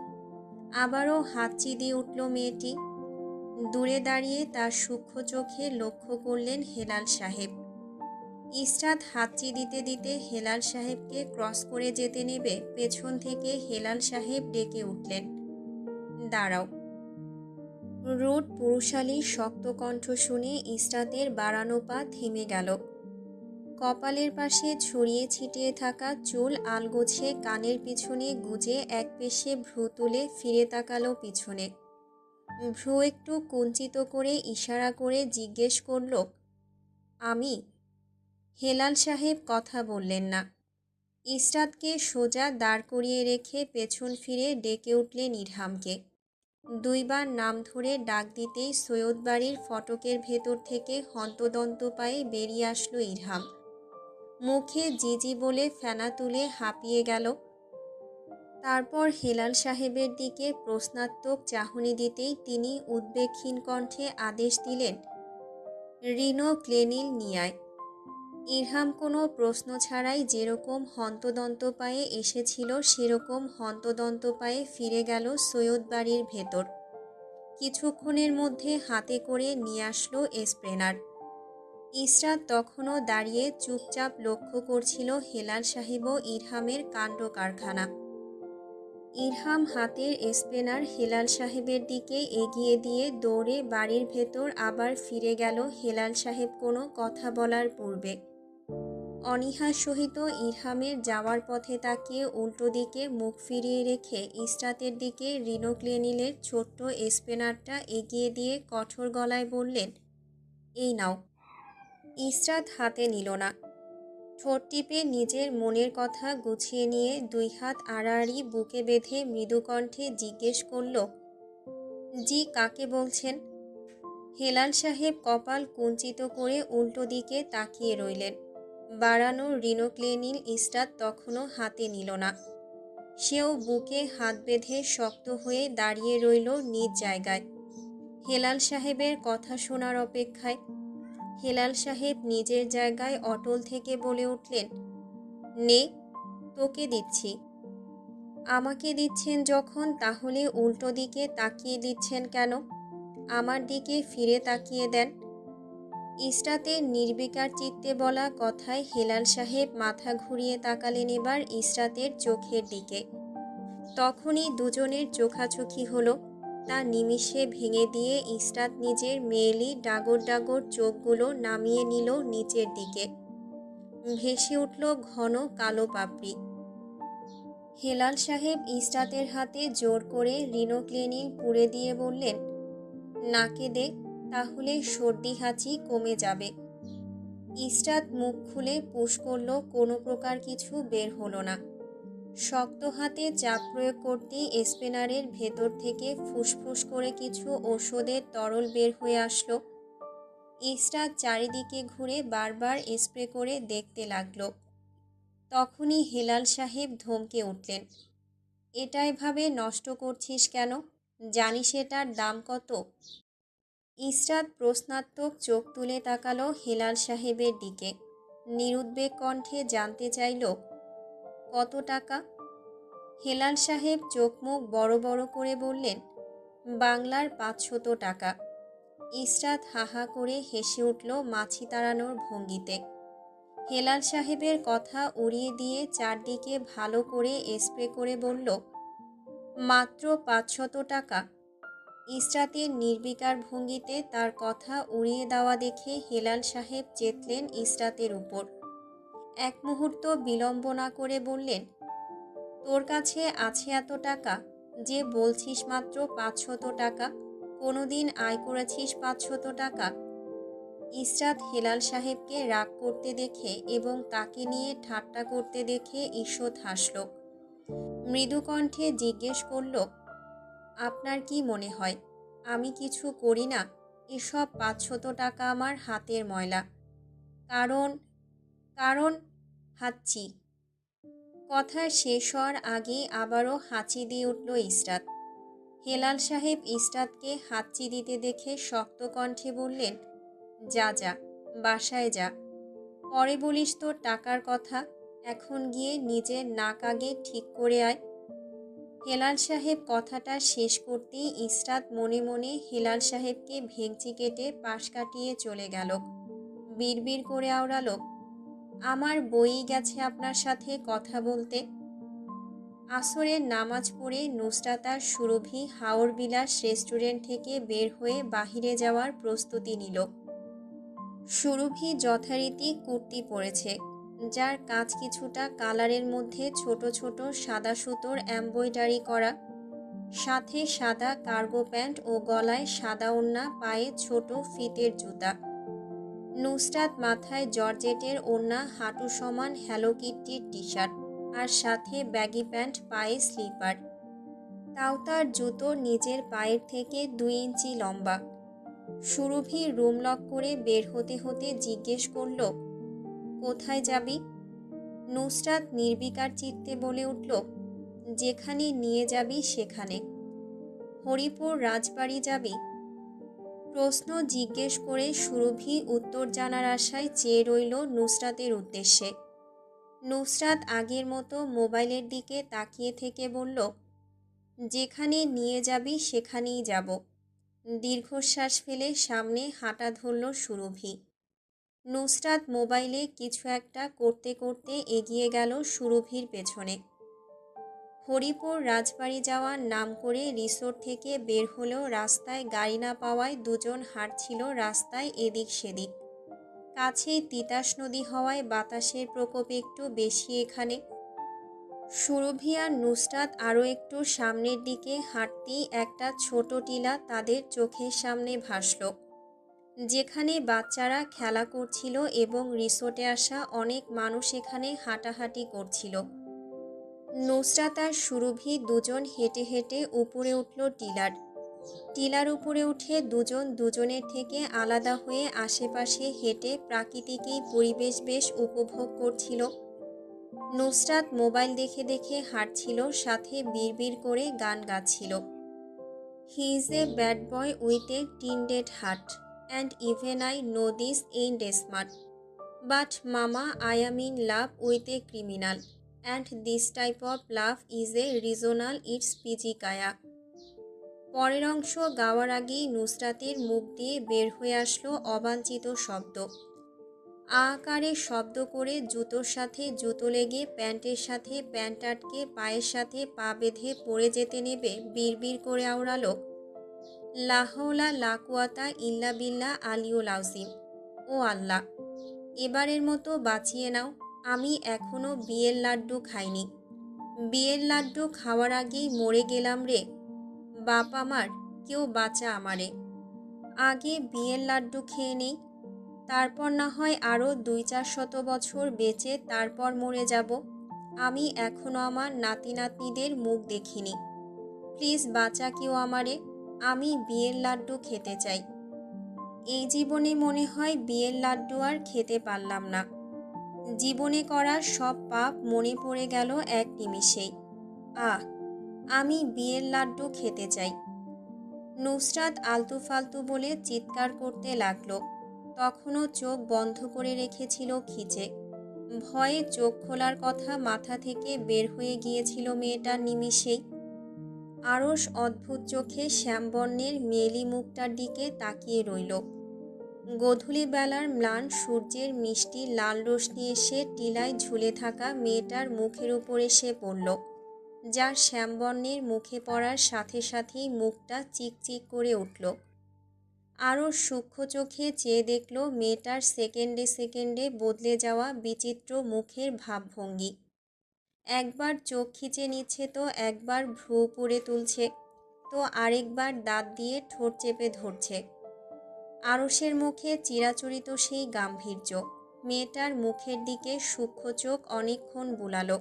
আবারও হাঁচি দিয়ে উঠল মেয়েটি। দূরে দাঁড়িয়ে তার সূক্ষ্ম চোখে লক্ষ্য করলেন হেলাল সাহেব। ইসরাত হাঁচি দিতে দিতে হেলাল সাহেবকে ক্রস করে যেতে নেবে পেছন থেকে হেলাল সাহেব ডেকে উঠলেন, দাঁড়াও। রুট পুরুষালীর শক্ত কণ্ঠ শুনে ইসরাতের বাড়ানো পা থেমে গেল। কপালের পাশে ছড়িয়ে ছিটিয়ে থাকা চুল আলগোছে কানের পিছনে গুজে এক পেশে ভ্রু তুলে ফিরে তাকালো পিছনে। ভ্রু একটু কুঞ্চিত করে ইশারা করে জিজ্ঞেস করল, আমি? হেলাল সাহেব কথা বললেন না। ইসরাতকে সোজা দাঁড় করিয়ে রেখে পেছন ফিরে ডেকে উঠলেন ইরহামকে। 2বার নাম ধরে ডাক দিতেই সৈয়দ বাড়ির ফটকের ভেতর থেকে হন্তদন্ত পায়ে বেরিয়ে আসলো ইরহাম। মুখে জিজি বলে ফেনা তুলে হাঁপিয়ে গেল। তারপর হেলাল সাহেবের দিকে প্রশ্নাত্মক চাহনি দিতেই তিনি উদ্বেগহীন কণ্ঠে আদেশ দিলেন, রিনো ক্লেনিল নিয়ে আয়। ইরহাম কোনো প্রশ্ন ছাড়াই যেরকম হন্তদন্ত পায়ে এসেছিল সেরকম হন্তদন্ত পায়ে ফিরে গেল সৈয়দ বাড়ির ভেতর। কিছুক্ষণের মধ্যে হাতে করে নিয়ে আসলো স্প্রেনার। ইসরাত তখনও দাঁড়িয়ে চুপচাপ লক্ষ্য করছিল হেলাল সাহেব ও ইরহামের কাণ্ড কারখানা। ইরহাম হাতের স্পেনার হেলাল সাহেবের দিকে এগিয়ে দিয়ে দৌড়ে বাড়ির ভেতর আবার ফিরে গেল হেলাল সাহেব কোনো কথা বলার পূর্বে। অনীহার সহিত ইরহামের যাওয়ার পথে তাকিয়ে উল্টো দিকে মুখ ফিরিয়ে রেখে ইসরাতের দিকে রিনোক্লেনিলের ছোট্ট স্পেনারটা এগিয়ে দিয়ে কঠোর গলায় বললেন, এই নাও। ইসরাত হাতে নিল না। ঠোঁট টিপে নিজের মনের কথা গুছিয়ে নিয়ে 2 হাত আড়াআড়ি বুকে বেঁধে মৃদুকণ্ঠে জিজ্ঞেস করল, জি কাকে বলছেন? হেলাল সাহেব কপাল কুঞ্চিত করে উল্টো দিকে তাকিয়ে রইলেন। বাড়ানো রিনোক্লেনিল ইসরাত তখনও হাতে নিল না। সেও বুকে হাত বেঁধে শক্ত হয়ে দাঁড়িয়ে রইল নিজ জায়গায়, হেলাল সাহেবের কথা শোনার অপেক্ষায়। হেলাল সাহেব নিজের জায়গায় অটল থেকে বলে উঠলেন, নে, তোকে দিচ্ছি। আমাকে দিচ্ছেন যখন তাহলে উল্টো দিকে তাকিয়ে দিচ্ছেন কেন? আমার দিকে ফিরে তাকিয়ে দেন। ইসরাতের নির্বিকার চিত্তে বলা কথায় হেলাল সাহেব মাথা ঘুরিয়ে তাকালেন এবার ইসরাতের চোখের দিকে। তখনই দুজনের চোখাচোখি হলো। তা নিমিষে ভেঙে দিয়ে ইসরাত নিজের মেয়েলি ডাগর ডাগর চোখগুলো নামিয়ে নিল নিচের দিকে। ভেসে উঠল ঘন কালো পাপড়ি। হেলাল সাহেব ইসরাতের হাতে জোর করে রিনোক্লেনিল পুড়ে দিয়ে বললেন, নাকে দে, তাহলে সর্দি হাঁচি কমে যাবে। ইসরাত মুখ খুলে পুশ করল, কোনো প্রকার কিছু বের হলো না। শক্ত হাতে চাপ প্রয়োগ করতেই স্পেনারের ভেতর থেকে ফুসফুস করে কিছু ওষুধের তরল বের হয়ে আসলো। ইসরাত চারিদিকে ঘুরে বারবার স্প্রে করে দেখতে লাগলো। তখনই হেলাল সাহেব ধমকে উঠলেন, এটা এভাবে নষ্ট করছিস কেন? জানিস এটার দাম কত? ইসরাত প্রশ্নাত্মক চোখ তুলে তাকালো হেলাল সাহেবের দিকে। নিরুদ্বেগ কণ্ঠে জানতে চাইল, কত টাকা? হেলাল সাহেব চোখ মুখ বড় বড় করে বললেন, বাংলার 500 টাকা। ইসরাত হাহা করে হেসে উঠল মাছি তাড়ানোর ভঙ্গিতে। হেলাল সাহেবের কথা উড়িয়ে দিয়ে চারদিকে ভালো করে স্প্রে করে বলল, মাত্র 500 টাকা? ইসরাতের নির্বিকার ভঙ্গিতে তার কথা উড়িয়ে দেওয়া দেখে হেলাল সাহেব চেতলেন ইসরাতের উপর। এক মুহূর্ত বিলম্ব না করে বললেন, তোর কাছে আছে এত টাকা যে বলছিস মাত্র 500 টাকা? কোনোদিন আয় করেছিস 500 টাকা? ইসরাত হেলাল সাহেবকে রাগ করতে দেখে এবং তাকে নিয়ে ঠাট্টা করতে দেখে ঈষৎ হাসল। মৃদু কণ্ঠে জিজ্ঞেস করল, আপনার কি মনে হয় আমি কিছু করি না? এসব 500 টাকা আমার হাতের ময়লা। কারণ কারণ হাঁচি। কথা শেষ হওয়ার আগে আবারও হাঁচি দিয়ে উঠল ইসরাত। হেলাল সাহেব ইসরাতকে হাঁচি দিতে দেখে শক্ত কণ্ঠে বললেন, যা যা, বাসায় যা, পরে বলিস তোর টাকার কথা। এখন গিয়ে নিজের নাক আগে ঠিক করে আয়। হেলাল সাহেব কথাটা শেষ করতেই ইসরাত মনে মনে হেলাল সাহেবকে ভেঙচি কেটে পাশ কাটিয়ে চলে গেল। বিড়বিড় করে আওড়ালো, আমার বই গেছে আপনার সাথে কথা বলতে। আসরের নামাজ পড়ে নুসরাত আর সুরভি হাওর বিলাস রেস্টুরেন্ট থেকে বের হয়ে বাহিরে যাওয়ার প্রস্তুতি নিল। সুরভি যথারীতি কুর্তি পরেছে, যার কাজ কিছুটা কালারের মধ্যে ছোট ছোট সাদা সুতোর এমব্রয়ডারি করা, সাথে সাদা কার্গো প্যান্ট ও গলায় সাদা ওড়না, পায়ে ছোট ফিতের জুতা। নুসরাত মাথায় জর্জেটের ওড়না, হাঁটু সমান হ্যালো কিটির টি শার্ট আর সাথে ব্যাগি প্যান্ট, পায়ে স্লিপার। তাও তার জুতো নিজের পায়ের থেকে 2 ইঞ্চি লম্বা। সুরভি রুম লক করে বের হতে হতে জিজ্ঞেস করল, কোথায় যাবি? নুসরাত নির্বিকার চিত্তে বলে উঠল, যেখানে নিয়ে যাবি সেখানে। হরিপুর রাজবাড়ি যাবি? প্রশ্ন জিজ্ঞেস করে সুরভি উত্তর জানার আশায় চেয়ে রইল নুসরাতের উদ্দেশ্যে। নুসরাত আগের মতো মোবাইলের দিকে তাকিয়ে থেকে বলল, যেখানে নিয়ে যাবি সেখানেই যাব। দীর্ঘশ্বাস ফেলে সামনে হাঁটা ধরল সুরভি। নুসরাত মোবাইলে কিছু একটা করতে করতে এগিয়ে গেল সুরভির পেছনে। হরিপুর রাজবাড়ি যাওয়ার নাম করে রিসোর্ট থেকে বের হলেও রাস্তায় গাড়ি না পাওয়ায় দুজন হাঁটছিল রাস্তায় এদিক সেদিক। কাছেই তিতাস নদী হওয়ায় বাতাসের প্রকোপ একটু বেশি এখানে। সুরভি আর নুসরাত আরও একটু সামনের দিকে হাঁটতেই একটা ছোট টিলা তাদের চোখের সামনে ভাসল, যেখানে বাচ্চারা খেলা করছিল এবং রিসোর্টে আসা অনেক মানুষ এখানে হাঁটাহাঁটি করছিল। নুসরাত আর সুরভি দুজন হেঁটে হেঁটে উপরে উঠল টিলার উপরে উঠে দুজন দুজনের থেকে আলাদা হয়ে আশেপাশে হেঁটে প্রাকৃতিকই পরিবেশ বেশ উপভোগ করছিল। নুসরাত মোবাইল দেখে দেখে হাঁটছিল, সাথে বিড়বিড় করে গান গাচ্ছিল। He is a bad boy with a tainted heart and even I know this ain't smart, but mama I am in love with a criminal. and this type of love is a regional its পিজিকায়া। পরের অংশ গাওয়ার আগেই নুসরাতের মুখ দিয়ে বের হয়ে আসলো অবাঞ্ছিত শব্দ। আকারে শব্দ করে জুতোর সাথে জুতো লেগে প্যান্টের সাথে প্যান্ট আটকে পায়ের সাথে পা বেঁধে পড়ে যেতে নেবে বিড়বিড় করে আওড়ালো, লা হাওলা লা কুওয়াতা ইল্লা বিল্লাহ আলিউল আযীম। ও আল্লাহ, এবারের মতো বাঁচিয়ে নাও, আমি এখনো বিয়ের লাড্ডু খাইনি। বিয়ের লাড্ডু খাওয়ার আগেই মরে গেলাম রে। বাপ আমার, কেউ বাঁচা আমারে। আগে বিয়ের লাড্ডু খেয়ে নেই, তারপর না হয় আরও ২-৪০০ বছর বেঁচে তারপর মরে যাব। আমি এখনো আমার নাতি নাতনিদের মুখ দেখিনি। প্লিজ বাঁচা কেউ আমারে, আমি বিয়ের লাড্ডু খেতে চাই। এই জীবনে মনে হয় বিয়ের লাড্ডু আর খেতে পারলাম না। জীবনে করা সব পাপ মনে পড়ে গেল এক নিমিষেই। আহ, আমি বিয়ের লাড্ডু খেতে চাই। নুসরাত আলতু ফালতু বলে চিৎকার করতে লাগলো। তখনও চোখ বন্ধ করে রেখেছিল খিচে। ভয়ে চোখ খোলার কথা মাথা থেকে বের হয়ে গিয়েছিল মেয়েটার নিমিষেই। আরস অদ্ভুত চোখে শ্যামবর্ণের মেয়েলি মুখটার দিকে তাকিয়ে রইল। গোধূলি বেলার ম্লান সূর্যের মিষ্টি লাল রশ্মি এসে টিলায় ঝুলে থাকা মেয়েটার মুখের উপর এসে পড়ল, যার শ্যামবর্ণের মুখে পড়ার সাথে সাথেই মুখটা চিকচিক করে উঠল। আরও সূক্ষ্ম চোখে চেয়ে দেখল মেয়েটার সেকেন্ডে সেকেন্ডে বদলে যাওয়া বিচিত্র মুখের ভাবভঙ্গি। একবার চোখ খিচে নিচ্ছে, তো একবার ভ্রু উপরে তুলছে, তো আরেকবার দাঁত দিয়ে ঠোঁট চেপে ধরছে। আরসের মুখে চিরাচরিত সেই গাম্ভীর্য। মেয়েটার মুখের দিকে সূক্ষ্ম চোখ অনেকক্ষণ বুলালো।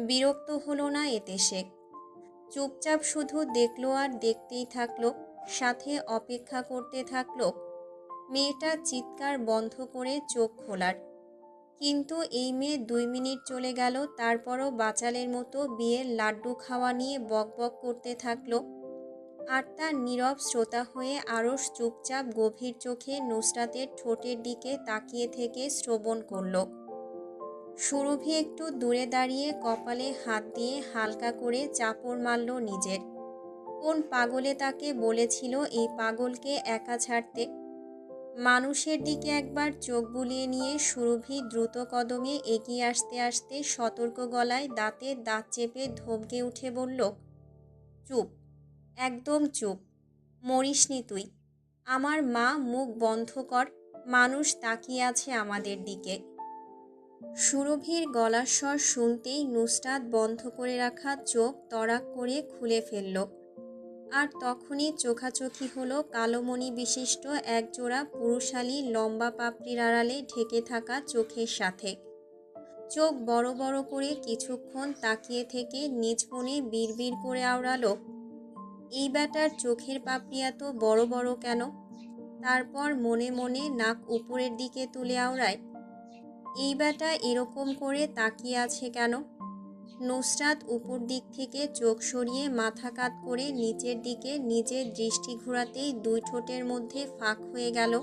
বিরক্ত হলো না এতে সে। চুপচাপ শুধু দেখলো আর দেখতেই থাকলো, সাথে অপেক্ষা করতে থাকলো মেয়েটা চিৎকার বন্ধ করে চোখ খোলার। কিন্তু এই মেয়ে ২ মিনিট চলে গেল, তারপরও বাচালের মতো বিয়ের লাড্ডু খাওয়া নিয়ে বকবক করতে থাকলো। আর তার নীরব শ্রোতা হয়ে আরস চুপচাপ গভীর চোখে নুসরাতের ঠোঁটের দিকে তাকিয়ে থেকে শ্রবণ করল। সুরভি একটু দূরে দাঁড়িয়ে কপালে হাত দিয়ে হালকা করে চাপড় মারল নিজের। কোন পাগলে তাকে বলেছিল এই পাগলকে একা ছাড়তে? মানুষের দিকে একবার চোখ বুলিয়ে নিয়ে সুরভি দ্রুত কদমে এগিয়ে আসতে আসতে সতর্ক গলায় দাঁতে দাঁত চেপে ধমকে উঠে বলল, চুপ, একদম চুপ, মরিসনি তুই। আমার মা, মুখ বন্ধ কর, মানুষ তাকিয়ে আছে আমাদের দিকে। সুরভির গলার স্বর শুনতেই নুসরাত বন্ধ করে রাখা চোখ তড়াক করে খুলে ফেলল। আর তখনই চোখাচোখি হলো কালোমণি বিশিষ্ট একজোড়া পুরুষালী লম্বা পাপড়ির আড়ালে ঢেকে থাকা চোখের সাথে। চোখ বড় বড় করে কিছুক্ষণ তাকিয়ে থেকে নিজ মনে বিড়বিড় করে আওড়ালো, এই ব্যাটার চোখের পাপড়ি এত বড় বড় কেন? তারপর মনে মনে নাক উপরের দিকে তুলে আওড়ায়, এই ব্যাটা এরকম করে তাকিয়ে আছে কেন? নুসরাত উপর দিক থেকে চোখ সরিয়ে মাথা কাত করে নিচের দিকে নিজের দৃষ্টি ঘোরাতেই ২ ঠোঁটের মধ্যে ফাঁক হয়ে গেল।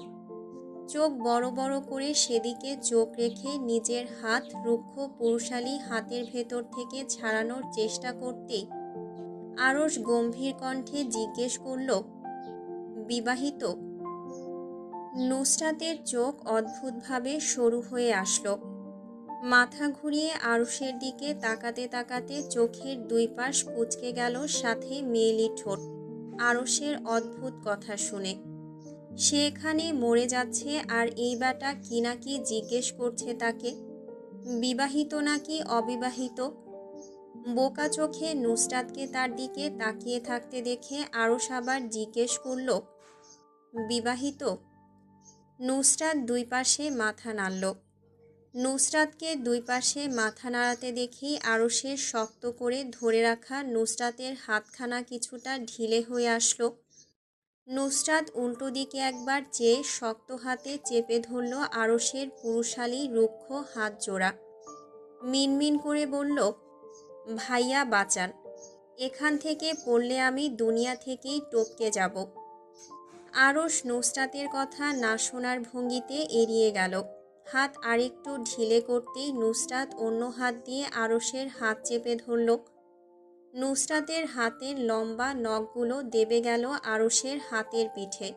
চোখ বড় বড় করে সেদিকে চোখ রেখে নিজের হাত রুক্ষ পুরুষালী হাতের ভেতর থেকে ছাড়ানোর চেষ্টা করতেই আরস গম্ভীর কণ্ঠে জিজ্ঞেস করল, বিবাহিত? নুসরাতের চোখ অদ্ভুতভাবে সরু হয়ে আসলো। মাথা ঘুরিয়ে আরসের দিকে তাকাতে তাকাতে চোখের ২ পাশ কুঁচকে গেল, সাথে মেয়েলি ঠোঁট। আরসের অদ্ভুত কথা শুনে সে এখানে মরে যাচ্ছে, আর এই ব্যাটা কি নাকি জিজ্ঞেস করছে তাকে, বিবাহিত নাকি অবিবাহিত। বোকা চোখে নুসরাতকে তার দিকে তাকিয়ে থাকতে দেখে আরস আবার জিজ্ঞেস করল, বিবাহিত? নুসরাত ২ পাশে মাথা নাড়ল। নুসরাতকে ২ পাশে মাথা নাড়াতে দেখেই আরসের শক্ত করে ধরে রাখা নুসরাতের হাতখানা কিছুটা ঢিলে হয়ে আসলো। নুসরাত উল্টো দিকে একবার চেয়ে শক্ত হাতে চেপে ধরল আরসের পুরুষালী রুক্ষ হাত জোড়া। মিনমিন করে বলল, ভাইয়া বাঁচান, এখান থেকে পড়লে আমি দুনিয়া থেকেই টপকে যাব। আরস নুসরাতের কথা না শোনার ভঙ্গিতে এড়িয়ে গেল। হাত আরেকটু ঢিলে করতেই নুসরাত অন্য হাত দিয়ে আরশের হাত চেপে ধরল। নুসরাতের হাতের লম্বা নখগুলো দেবে গেল আরশের হাতের পিঠে।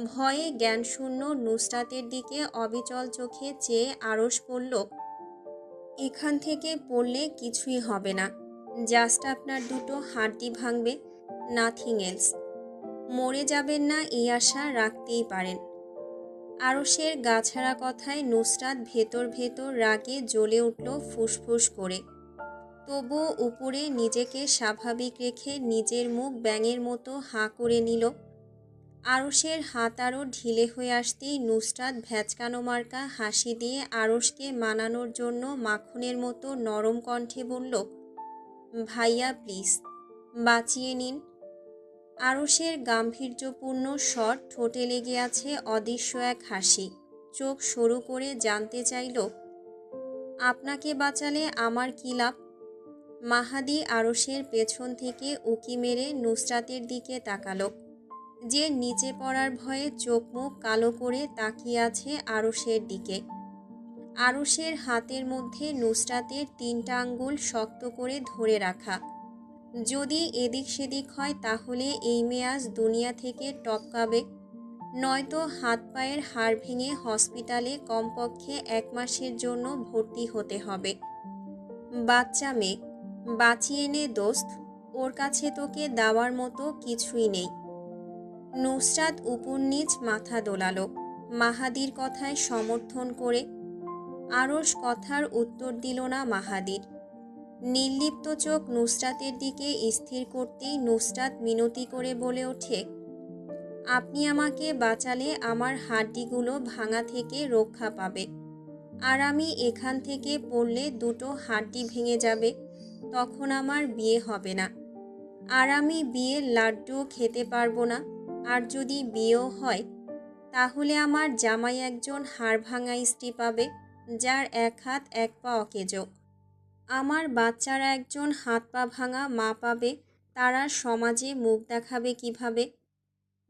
ভয়ে জ্ঞানশূন্য নুসরাতের দিকে অবিচল চোখে চেয়ে আরশ বলল, এখান থেকে পড়লে কিছুই হবে না, জাস্ট আপনার দুটো হাড্ডি ভাঙবে, নাথিং এলস। মরে যাবেন না এই আশা রাখতেই পারেন। আরশের গাছাড়া কথায় নুসরাত ভেতর ভেতর রাগে জ্বলে উঠল ফুসফুস করে। তবুও উপরে নিজেকে স্বাভাবিক রেখে নিজের মুখ ব্যাঙের মতো হাঁ করে নিল। আরশের হাত আরও ঢিলে হয়ে আসতেই নুসরাত ভ্যাচকানো মার্কা হাসি দিয়ে আরশকে মানানোর জন্য মাখনের মতো নরম কণ্ঠে বলল, ভাইয়া প্লিজ বাঁচিয়ে নিন। আরশের গাম্ভীর্যপূর্ণ স্বর, ঠোঁটে লেগে আছে অদৃশ্য এক হাসি। চোখ সরু করে জানতে চাইল, আপনাকে বাঁচালে আমার কী লাভ? মাহাদি আরশের পেছন থেকে উকি মেরে নুসরাতের দিকে তাকালো, যে নিচে পড়ার ভয়ে চোখ মুখ কালো করে তাকিয়ে আছে আরশের দিকে। আরশের হাতের মধ্যে নুসরাতের 3টা আঙ্গুল শক্ত করে ধরে রাখা। যদি এদিক সেদিক হয় তাহলে এই মেয়ে আজ দুনিয়া থেকে টপকাবে, নয়তো হাত পায়ের হাড় ভেঙে হসপিটালে কমপক্ষে 1 মাসের জন্য ভর্তি হতে হবে। বাচ্চা মেয়ে, বাঁচিয়ে নে দোস্ত, ওর কাছে তোকে দেওয়ার মতো কিছুই নেই। নুসরাত উপর নিচ মাথা দোলালো মাহাদির কথায় সমর্থন করে। আরশ কথার উত্তর দিল না মাহাদির। নির্লিপ্ত চোখ নুসরাতের দিকে স্থির করতেই নুসরাত মিনতি করে বলে ওঠে, আপনি আমাকে বাঁচালে আমার হাড্ডিগুলো ভাঙা থেকে রক্ষা পাবে, আর আমি এখান থেকে পড়লে দুটো হাড্ডি ভেঙে যাবে, তখন আমার বিয়ে হবে না, আর আমি বিয়ের লাড্ডুও খেতে পারবো না। আর যদি বিয়েও হয় তাহলে আমার জামাই একজন হাড় ভাঙা স্ত্রী পাবে, যার 1 হাত 1 পা অকেজো। আমার বাচ্চারা একজন হাত পা ভাঙা মা পাবে, তারা সমাজে মুখ দেখাবে কিভাবে?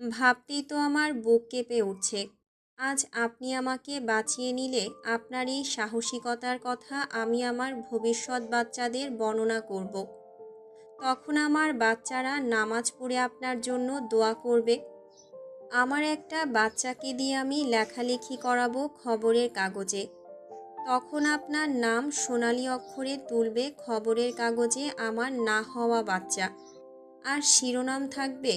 ভাবতেই তো আমার বুক কেঁপে উঠছে। আজ আপনি আমাকে বাঁচিয়ে নিলে আপনার এই সাহসিকতার কথা আমি আমার ভবিষ্যৎ বাচ্চাদের বর্ণনা করব। তখন আমার বাচ্চারা নামাজ পড়ে আপনার জন্য দোয়া করবে। আমার একটা বাচ্চাকে দিয়ে আমি লেখালেখি করাবো খবরের কাগজে। তখন আপনার নাম সোনালি অক্ষরে তুলবে খবরের কাগজে আমার না হওয়া বাচ্চা। আর শিরোনাম থাকবে,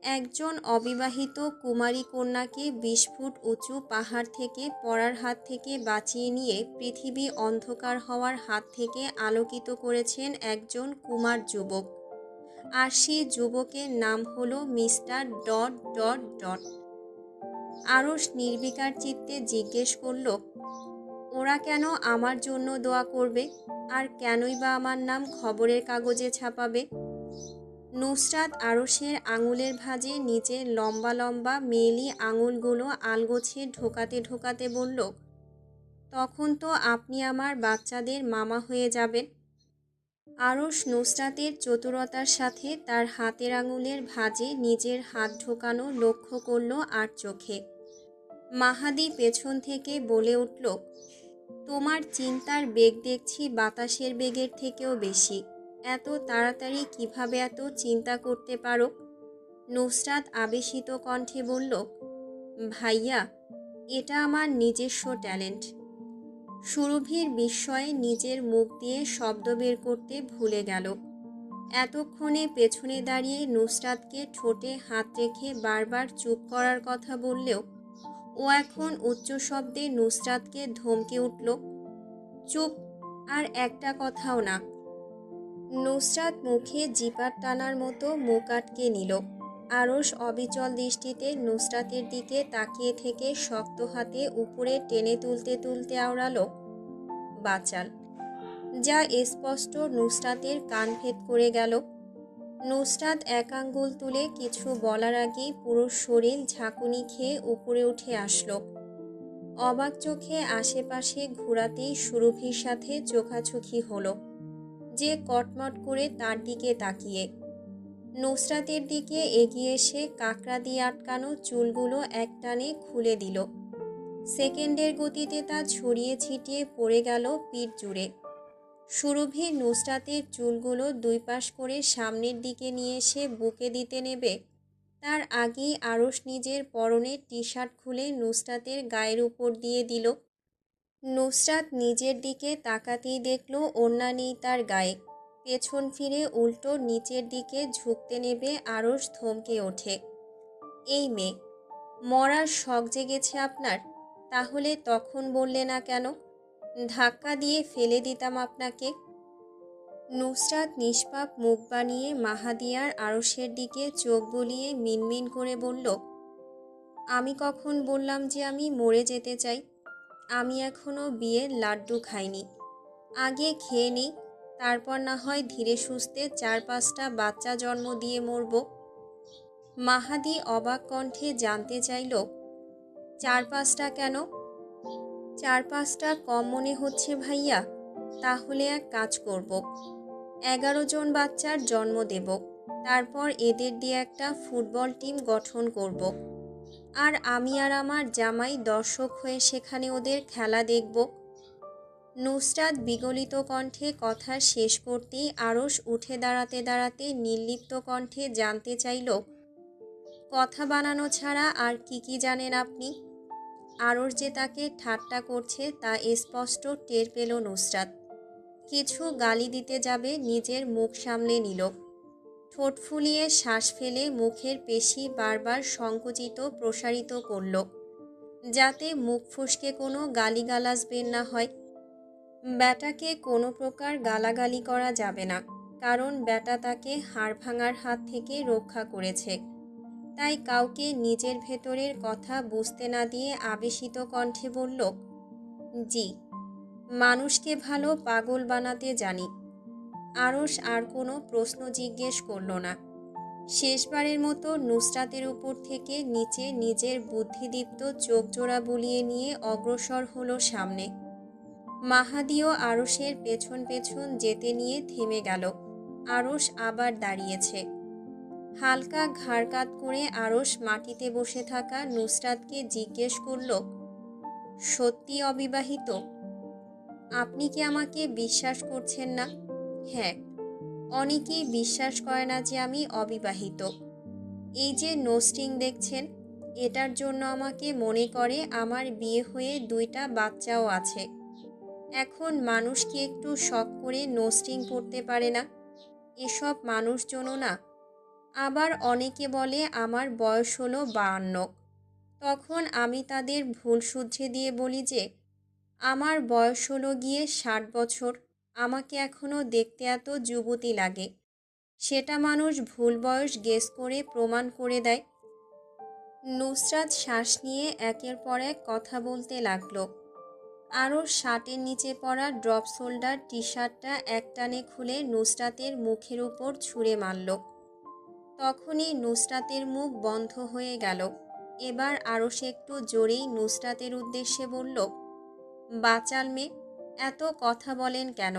একজন অবিবাহিত কুমারী কন্যাকে 20 ফুট উঁচু পাহাড় থেকে পড়ার হাত থেকে বাঁচিয়ে নিয়ে পৃথিবী অন্ধকার হওয়ার হাত থেকে আলোকিত করেছেন একজন কুমার যুবক। আর সেই যুবকের নাম হলো মিস্টার ডট ডট ডট। আরশ নির্বিকার চিত্তে জিজ্ঞেস করল, ওরা কেন আমার জন্য দোয়া করবে, আর কেনই বা আমার নাম খবরের কাগজে ছাপাবে? নুসরাত আরশের আঙুলের ভাঁজে নিচের লম্বা লম্বা মেয়েলি আঙুলগুলো আলগোছে ঢোকাতে ঢোকাতে বলল, তখন তো আপনি আমার বাচ্চাদের মামা হয়ে যাবেন। আরশ নুসরাতের চতুরতার সাথে তার হাতের আঙুলের ভাঁজে নিজের হাত ঢোকানো লক্ষ্য করল আর চোখে। মাহাদি পেছন থেকে বলে উঠল, তোমার চিন্তার বেগ দেখছি বাতাসের বেগের থেকেও বেশি। এত তাড়াতাড়ি কিভাবে এত চিন্তা করতে পারো? নুসরাত আবেশিত কণ্ঠে বলল, ভাইয়া, এটা আমার নিজস্ব ট্যালেন্ট। সুরভির বিস্ময়ে নিজের মুখ দিয়ে শব্দ বের করতে ভুলে গেল। এতক্ষণে পেছনে দাঁড়িয়ে নুসরাতকে ঠোঁটে হাত রেখে বারবার চুপ করার কথা বললেও ও এখন উচ্চ শব্দে নুসরাতকে ধমকে উঠল, চুপ, আর একটা কথাও না। নুসরাত মুখে জিপার টানার মতো মুখ আটকে নিল। আরশ অবিচল দৃষ্টিতে নুসরাতের দিকে তাকিয়ে থেকে শক্ত হাতে উপরে টেনে তুলতে তুলতে আওড়ালো, বাচাল, যা স্পষ্ট নুসরাতের কান ভেদ করে গেল। নুসরাত 1 আঙ্গুল তুলে কিছু বলার আগেই পুরো শরীর ঝাঁকুনি খেয়ে উপরে উঠে আসলো। অবাক চোখে আশেপাশে ঘোরাতেই সুরভির সাথে চোখাচোখি হলো, যে কটমট করে তার দিকে তাকিয়ে। নুসরাতের দিকে এগিয়ে এসে কাকড়া দিয়ে আটকানো চুলগুলো একটানে খুলে দিল। সেকেন্ডের গতিতে তা ছড়িয়ে ছিটিয়ে পড়ে গেল পিঠ জুড়ে। সুরভি নুসরাতের চুলগুলো দুই পাশ করে সামনের দিকে নিয়ে এসে বুকে দিতে নেবে, তার আগেই আরশ নিজের পরনের টি শার্ট খুলে নুসরাতের গায়ের উপর দিয়ে দিল। নুসরাত নিজের দিকে তাকাতেই দেখল ওড়না নেই তার গায়ে। পেছন ফিরে উল্টো নিচের দিকে ঝুঁকতে নেবে আরশ থমকে ওঠে। এই মেয়ে, মরার শখ জেগেছে আপনার? তাহলে তখন বললে না কেন? ধাক্কা দিয়ে ফেলে দিতাম আপনাকে। নুসরাত নিষ্পাপ মুখ বানিয়ে মাহাদিয়ার আরশের দিকে চোখ বুলিয়ে মিনমিন করে বলল, আমি কখন বললাম যে আমি মরে যেতে চাই? আমি এখনো বিয়ের লাড্ডু খাইনি। আগে খেয়ে নিই, তারপর না হয় ধীরে সুস্থে 4-5টা বাচ্চা জন্ম দিয়ে মরব। মাহাদি অবাক কণ্ঠে জানতে চাইল, 4-5টা কেন? 4-5টা কম মনে হচ্ছে ভাইয়া? তাহলে এক কাজ করব, 11 জন বাচ্চার জন্ম দেব, তারপর এদের দিয়ে একটা ফুটবল টিম গঠন করব, আর আমি আর আমার জামাই দর্শক হয়ে সেখানে ওদের খেলা দেখব। নুসরাত বিগলিত কণ্ঠে কথা শেষ করতেই আরশ উঠে দাঁড়াতে দাঁড়াতে নির্লিপ্ত কণ্ঠে জানতে চাইল, কথা বানানো ছাড়া আর কি কি জানেন আপনি? আরশ যে তাকে ঠাট্টা করছে তা স্পষ্ট টের পেল নুসরাত। কিছু গালি দিতে যাবে নিজের মুখ সামলে নিল। ঠোঁট ফুলিয়ে শ্বাস ফেলে মুখের পেশি বারবার সংকুচিত প্রসারিত করল, যাতে মুখ ফসকে কোনো গালিগালাজ বের না হয়। ব্যাটাকে কোনো প্রকার গালাগালি করা যাবে না, কারণ ব্যাটা তাকে হাড় ভাঙার হাত থেকে রক্ষা করেছে। তাই কাউকে নিজের ভেতরের কথা বুঝতে না দিয়ে আবেশিত কণ্ঠে বলল, জি, মানুষকে ভালো পাগল বানাতে জানি। আরশ আর কোনো প্রশ্ন জিজ্ঞেস করল না। শেষবারের মতো নুসরাতের উপর থেকে নিচে নিজের বুদ্ধিদীপ্ত চোখ জোড়া বুলিয়ে নিয়ে অগ্রসর হলো সামনে। মাহাদিও আরশের পেছন পেছন যেতে নিয়ে থেমে গেল। আরশ আবার দাঁড়িয়েছে। হালকা ঘাড় কাত করে আরশ মাটিতে বসে থাকা নুসরাতকে জিজ্ঞেস করল, সত্যি অবিবাহিত? আপনি কি আমাকে বিশ্বাস করছেন না? হ্যাঁ, অনেকেই বিশ্বাস করে না যে আমি অবিবাহিত। এই যে নোস্টিং দেখছেন, এটার জন্য আমাকে মনে করে আমার বিয়ে হয়ে 2টা বাচ্চাও আছে। এখন মানুষ কি একটু শখ করে নোস্টিং পড়তে পারে না? এসব মানুষজনও না। আবার অনেকে বলে আমার বয়স হলো 52। তখন আমি তাদের ভুল শুধরে দিয়ে বলি যে আমার বয়স হলো গিয়ে 60 বছর, আমাকে এখনও দেখতে এত যুবতী লাগে। সেটা মানুষ ভুল বয়স গেস করে প্রমাণ করে দেয়। নুসরাত শ্বাস নিয়ে একের পর এক কথা বলতে লাগলো। আরও শার্টের নিচে পড়া ড্রপ শোল্ডার টি শার্টটা একটানে খুলে নুসরাতের মুখের উপর ছুঁড়ে মারল। তখনই নুসরাতের মুখ বন্ধ হয়ে গেল। এবার আরশ একটু জোরেই নুসরাতের উদ্দেশ্যে বলল, বাচাল মেয়ে, এত কথা বলেন কেন?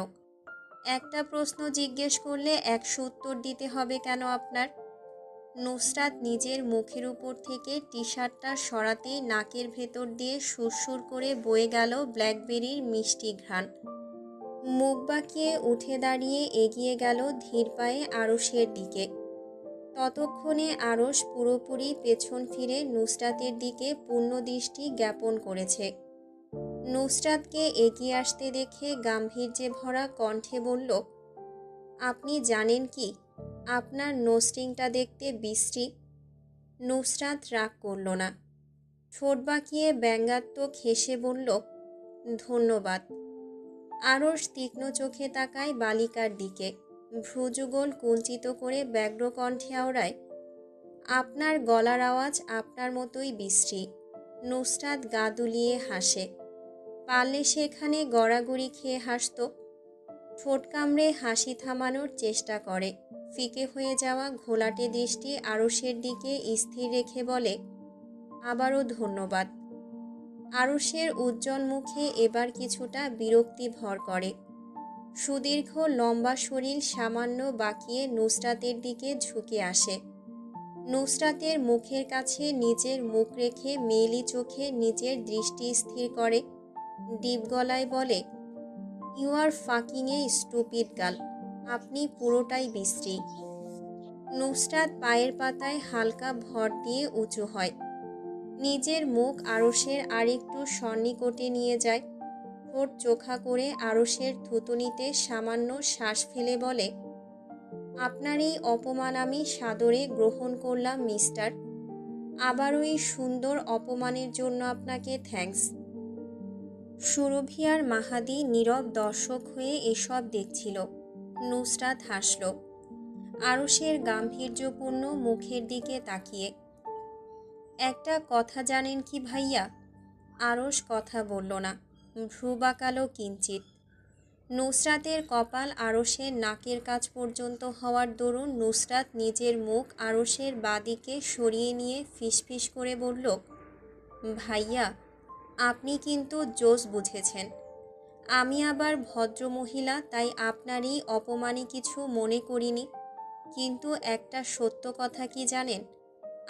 একটা প্রশ্ন জিজ্ঞেস করলে 100 উত্তর দিতে হবে কেন আপনার? নুসরাত নিজের মুখের উপর থেকে টি শার্টটা সরাতেই নাকের ভেতর দিয়ে সুরসুর করে বয়ে গেল ব্ল্যাকবেরির মিষ্টি ঘ্রাণ। মুখ বাঁকিয়ে উঠে দাঁড়িয়ে এগিয়ে গেল ধীর পায়ে আরশের দিকে। ততক্ষণে আরশ পুরোপুরি পেছন ফিরে নুসরাতের দিকে পূর্ণ দৃষ্টি জ্ঞাপন করেছে। নুসরাতকে এগিয়ে আসতে দেখে গাম্ভীর্যে ভরা কণ্ঠে বলল, আপনি জানেন কি, আপনার নোস্টিংটা দেখতে বিশ্রী। নুসরাত রাগ করল না। ঠোঁট বাঁকিয়ে ব্যঙ্গাত্মক হেসে বলল, ধন্যবাদ। আরশ তীক্ষ্ণ চোখে তাকায় বালিকার দিকে। ভ্রুযুগল কুঞ্চিত করে ব্যগ্র কণ্ঠে আওড়ায়, আপনার গলার আওয়াজ আপনার মতোই বিশ্রী। নুসরাত গা দুলিয়ে হাসে। পারলে সেখানে গড়াগড়ি খেয়ে হাসত। ঠোঁট কামড়ে হাসি থামানোর চেষ্টা করে। ফিকে হয়ে যাওয়া ঘোলাটে দৃষ্টি আরশের দিকে স্থির রেখে বলে, আবারও ধন্যবাদ। আরশের উজ্জ্বল মুখে এবার কিছুটা বিরক্তি ভর করে। সুদীর্ঘ লম্বা শরীর সামান্য বাঁকিয়ে নুসরাতের দিকে ঝুঁকে আসে। নুসরাতের মুখের কাছে নিজের মুখ রেখে মেয়েলি চোখে নিজের দৃষ্টি স্থির করে ডিপ গলায় বলে, you are fucking a stupid girl. আপনি পুরোটাই বিশ্রী। নুসরাত পায়ের পাতায় হালকা ভর দিয়ে উঁচু হয়, নিজের মুখ আরশের আরেকটু সন্নিকটে নিয়ে যায়, ঠোঁট চোখা করে আরশের থুতনিতে সামান্য শ্বাস ফেলে বলে, আপনার এই অপমান আমি সাদরে গ্রহণ করলাম মিস্টার। আবারও এই সুন্দর অপমানের জন্য আপনাকে থ্যাঙ্কস। সুরভি আর মাহাদি নীরব দর্শক হয়ে এসব দেখছিল। নুসরাত হাসল, আরশের গাম্ভীর্যপূর্ণ মুখের দিকে তাকিয়ে। একটা কথা জানেন কি ভাইয়া? আরশ কথা বলল না, ভ্রু বাঁকালো কিঞ্চিত। নুসরাতের কপাল আরশের নাকের কাছ পর্যন্ত হওয়ার দরুন নুসরাত নিজের মুখ আরশের বাদিকে সরিয়ে নিয়ে ফিসফিস করে বলল, ভাইয়া আপনি কিন্তু জোশ বুঝেছেন। আমি আবার ভদ্রমহিলা, তাই আপনারই অপমানে কিছু মনে করিনি। কিন্তু একটা সত্য কথা কি জানেন?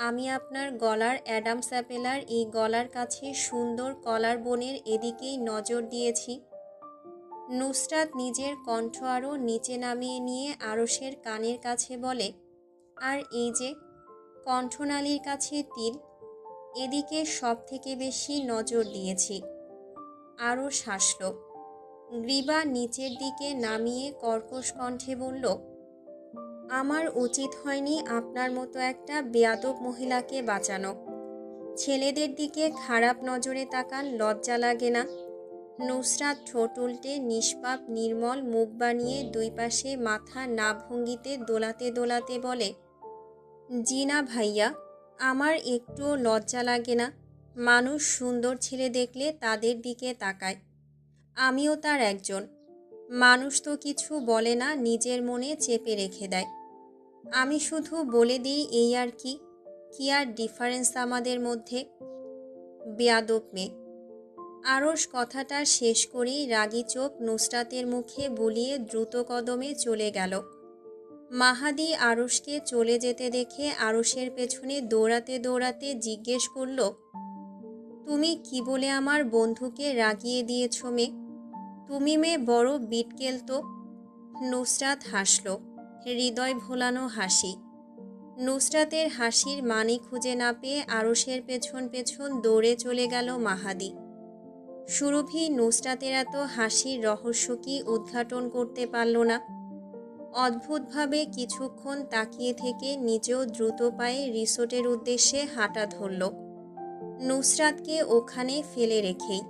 আমি আপনার গলার অ্যাডামস অ্যাপেলার এই গলার কাছে সুন্দর কলার বোনের এদিকেই নজর দিয়েছি। নুসরাত নিজের কণ্ঠ আরও নিচে নামিয়ে নিয়ে আরশের কানের কাছে বলে, আর এই যে কণ্ঠনালীর কাছে তিল, এদিকে সব থেকে বেশি নজর দিয়েছি। আরশ হাসল, গ্রীবা নিচের দিকে নামিয়ে কর্কশ কণ্ঠে বলল, আমার উচিত হয়নি আপনার মতো একটা বেয়াদব মহিলাকে বাঁচানো। ছেলেদের দিকে খারাপ নজরে তাকান লজ্জা লাগে না? নুসরাত ঠোঁট উল্টে নিষ্পাপ নির্মল মুখ বানিয়ে দুই পাশে মাথা না ভঙ্গিতে দোলাতে দোলাতে বলে, জি না ভাইয়া, আমার একটুও লজ্জা লাগে না। মানুষ সুন্দর ছেলে দেখলে তাদের দিকে তাকায়, আমিও তার একজন। মানুষ তো কিছু বলে না, নিজের মনে চেপে রেখে দেয়। আমি শুধু বলে দিই এই আর কি। কি আর ডিফারেন্স আমাদের মধ্যে? বেয়াদব মেয়ে। আরশ কথাটা শেষ করেই রাগী চোখ নুসরাতের মুখে বুলিয়ে দ্রুত কদমে চলে গেল। মাহাদি আরশকে চলে যেতে দেখে আরশের পেছনে দৌড়াতে দৌড়াতে জিজ্ঞেস করল, তুমি কি বলে আমার বন্ধুকে রাগিয়ে দিয়েছ মেয়ে? তুমি মেয়ে বড় বিটকেল তো। নুসরাত হাসল, হৃদয় ভোলানো হাসি। নুসরাতের হাসির মানে খুঁজে না পেয়ে আরশের পেছন পেছন দৌড়ে চলে গেল মাহাদি। সুরভি নুসরাতের এত হাসির রহস্য কি উদ্ঘাটন করতে পারল না। অদ্ভুতভাবে কিছুক্ষণ তাকিয়ে থেকে নিজেও দ্রুত পায়ে রিসোর্টের উদ্দেশ্যে হাঁটা ধরল, নুসরাতকে ওখানে ফেলে রেখেই।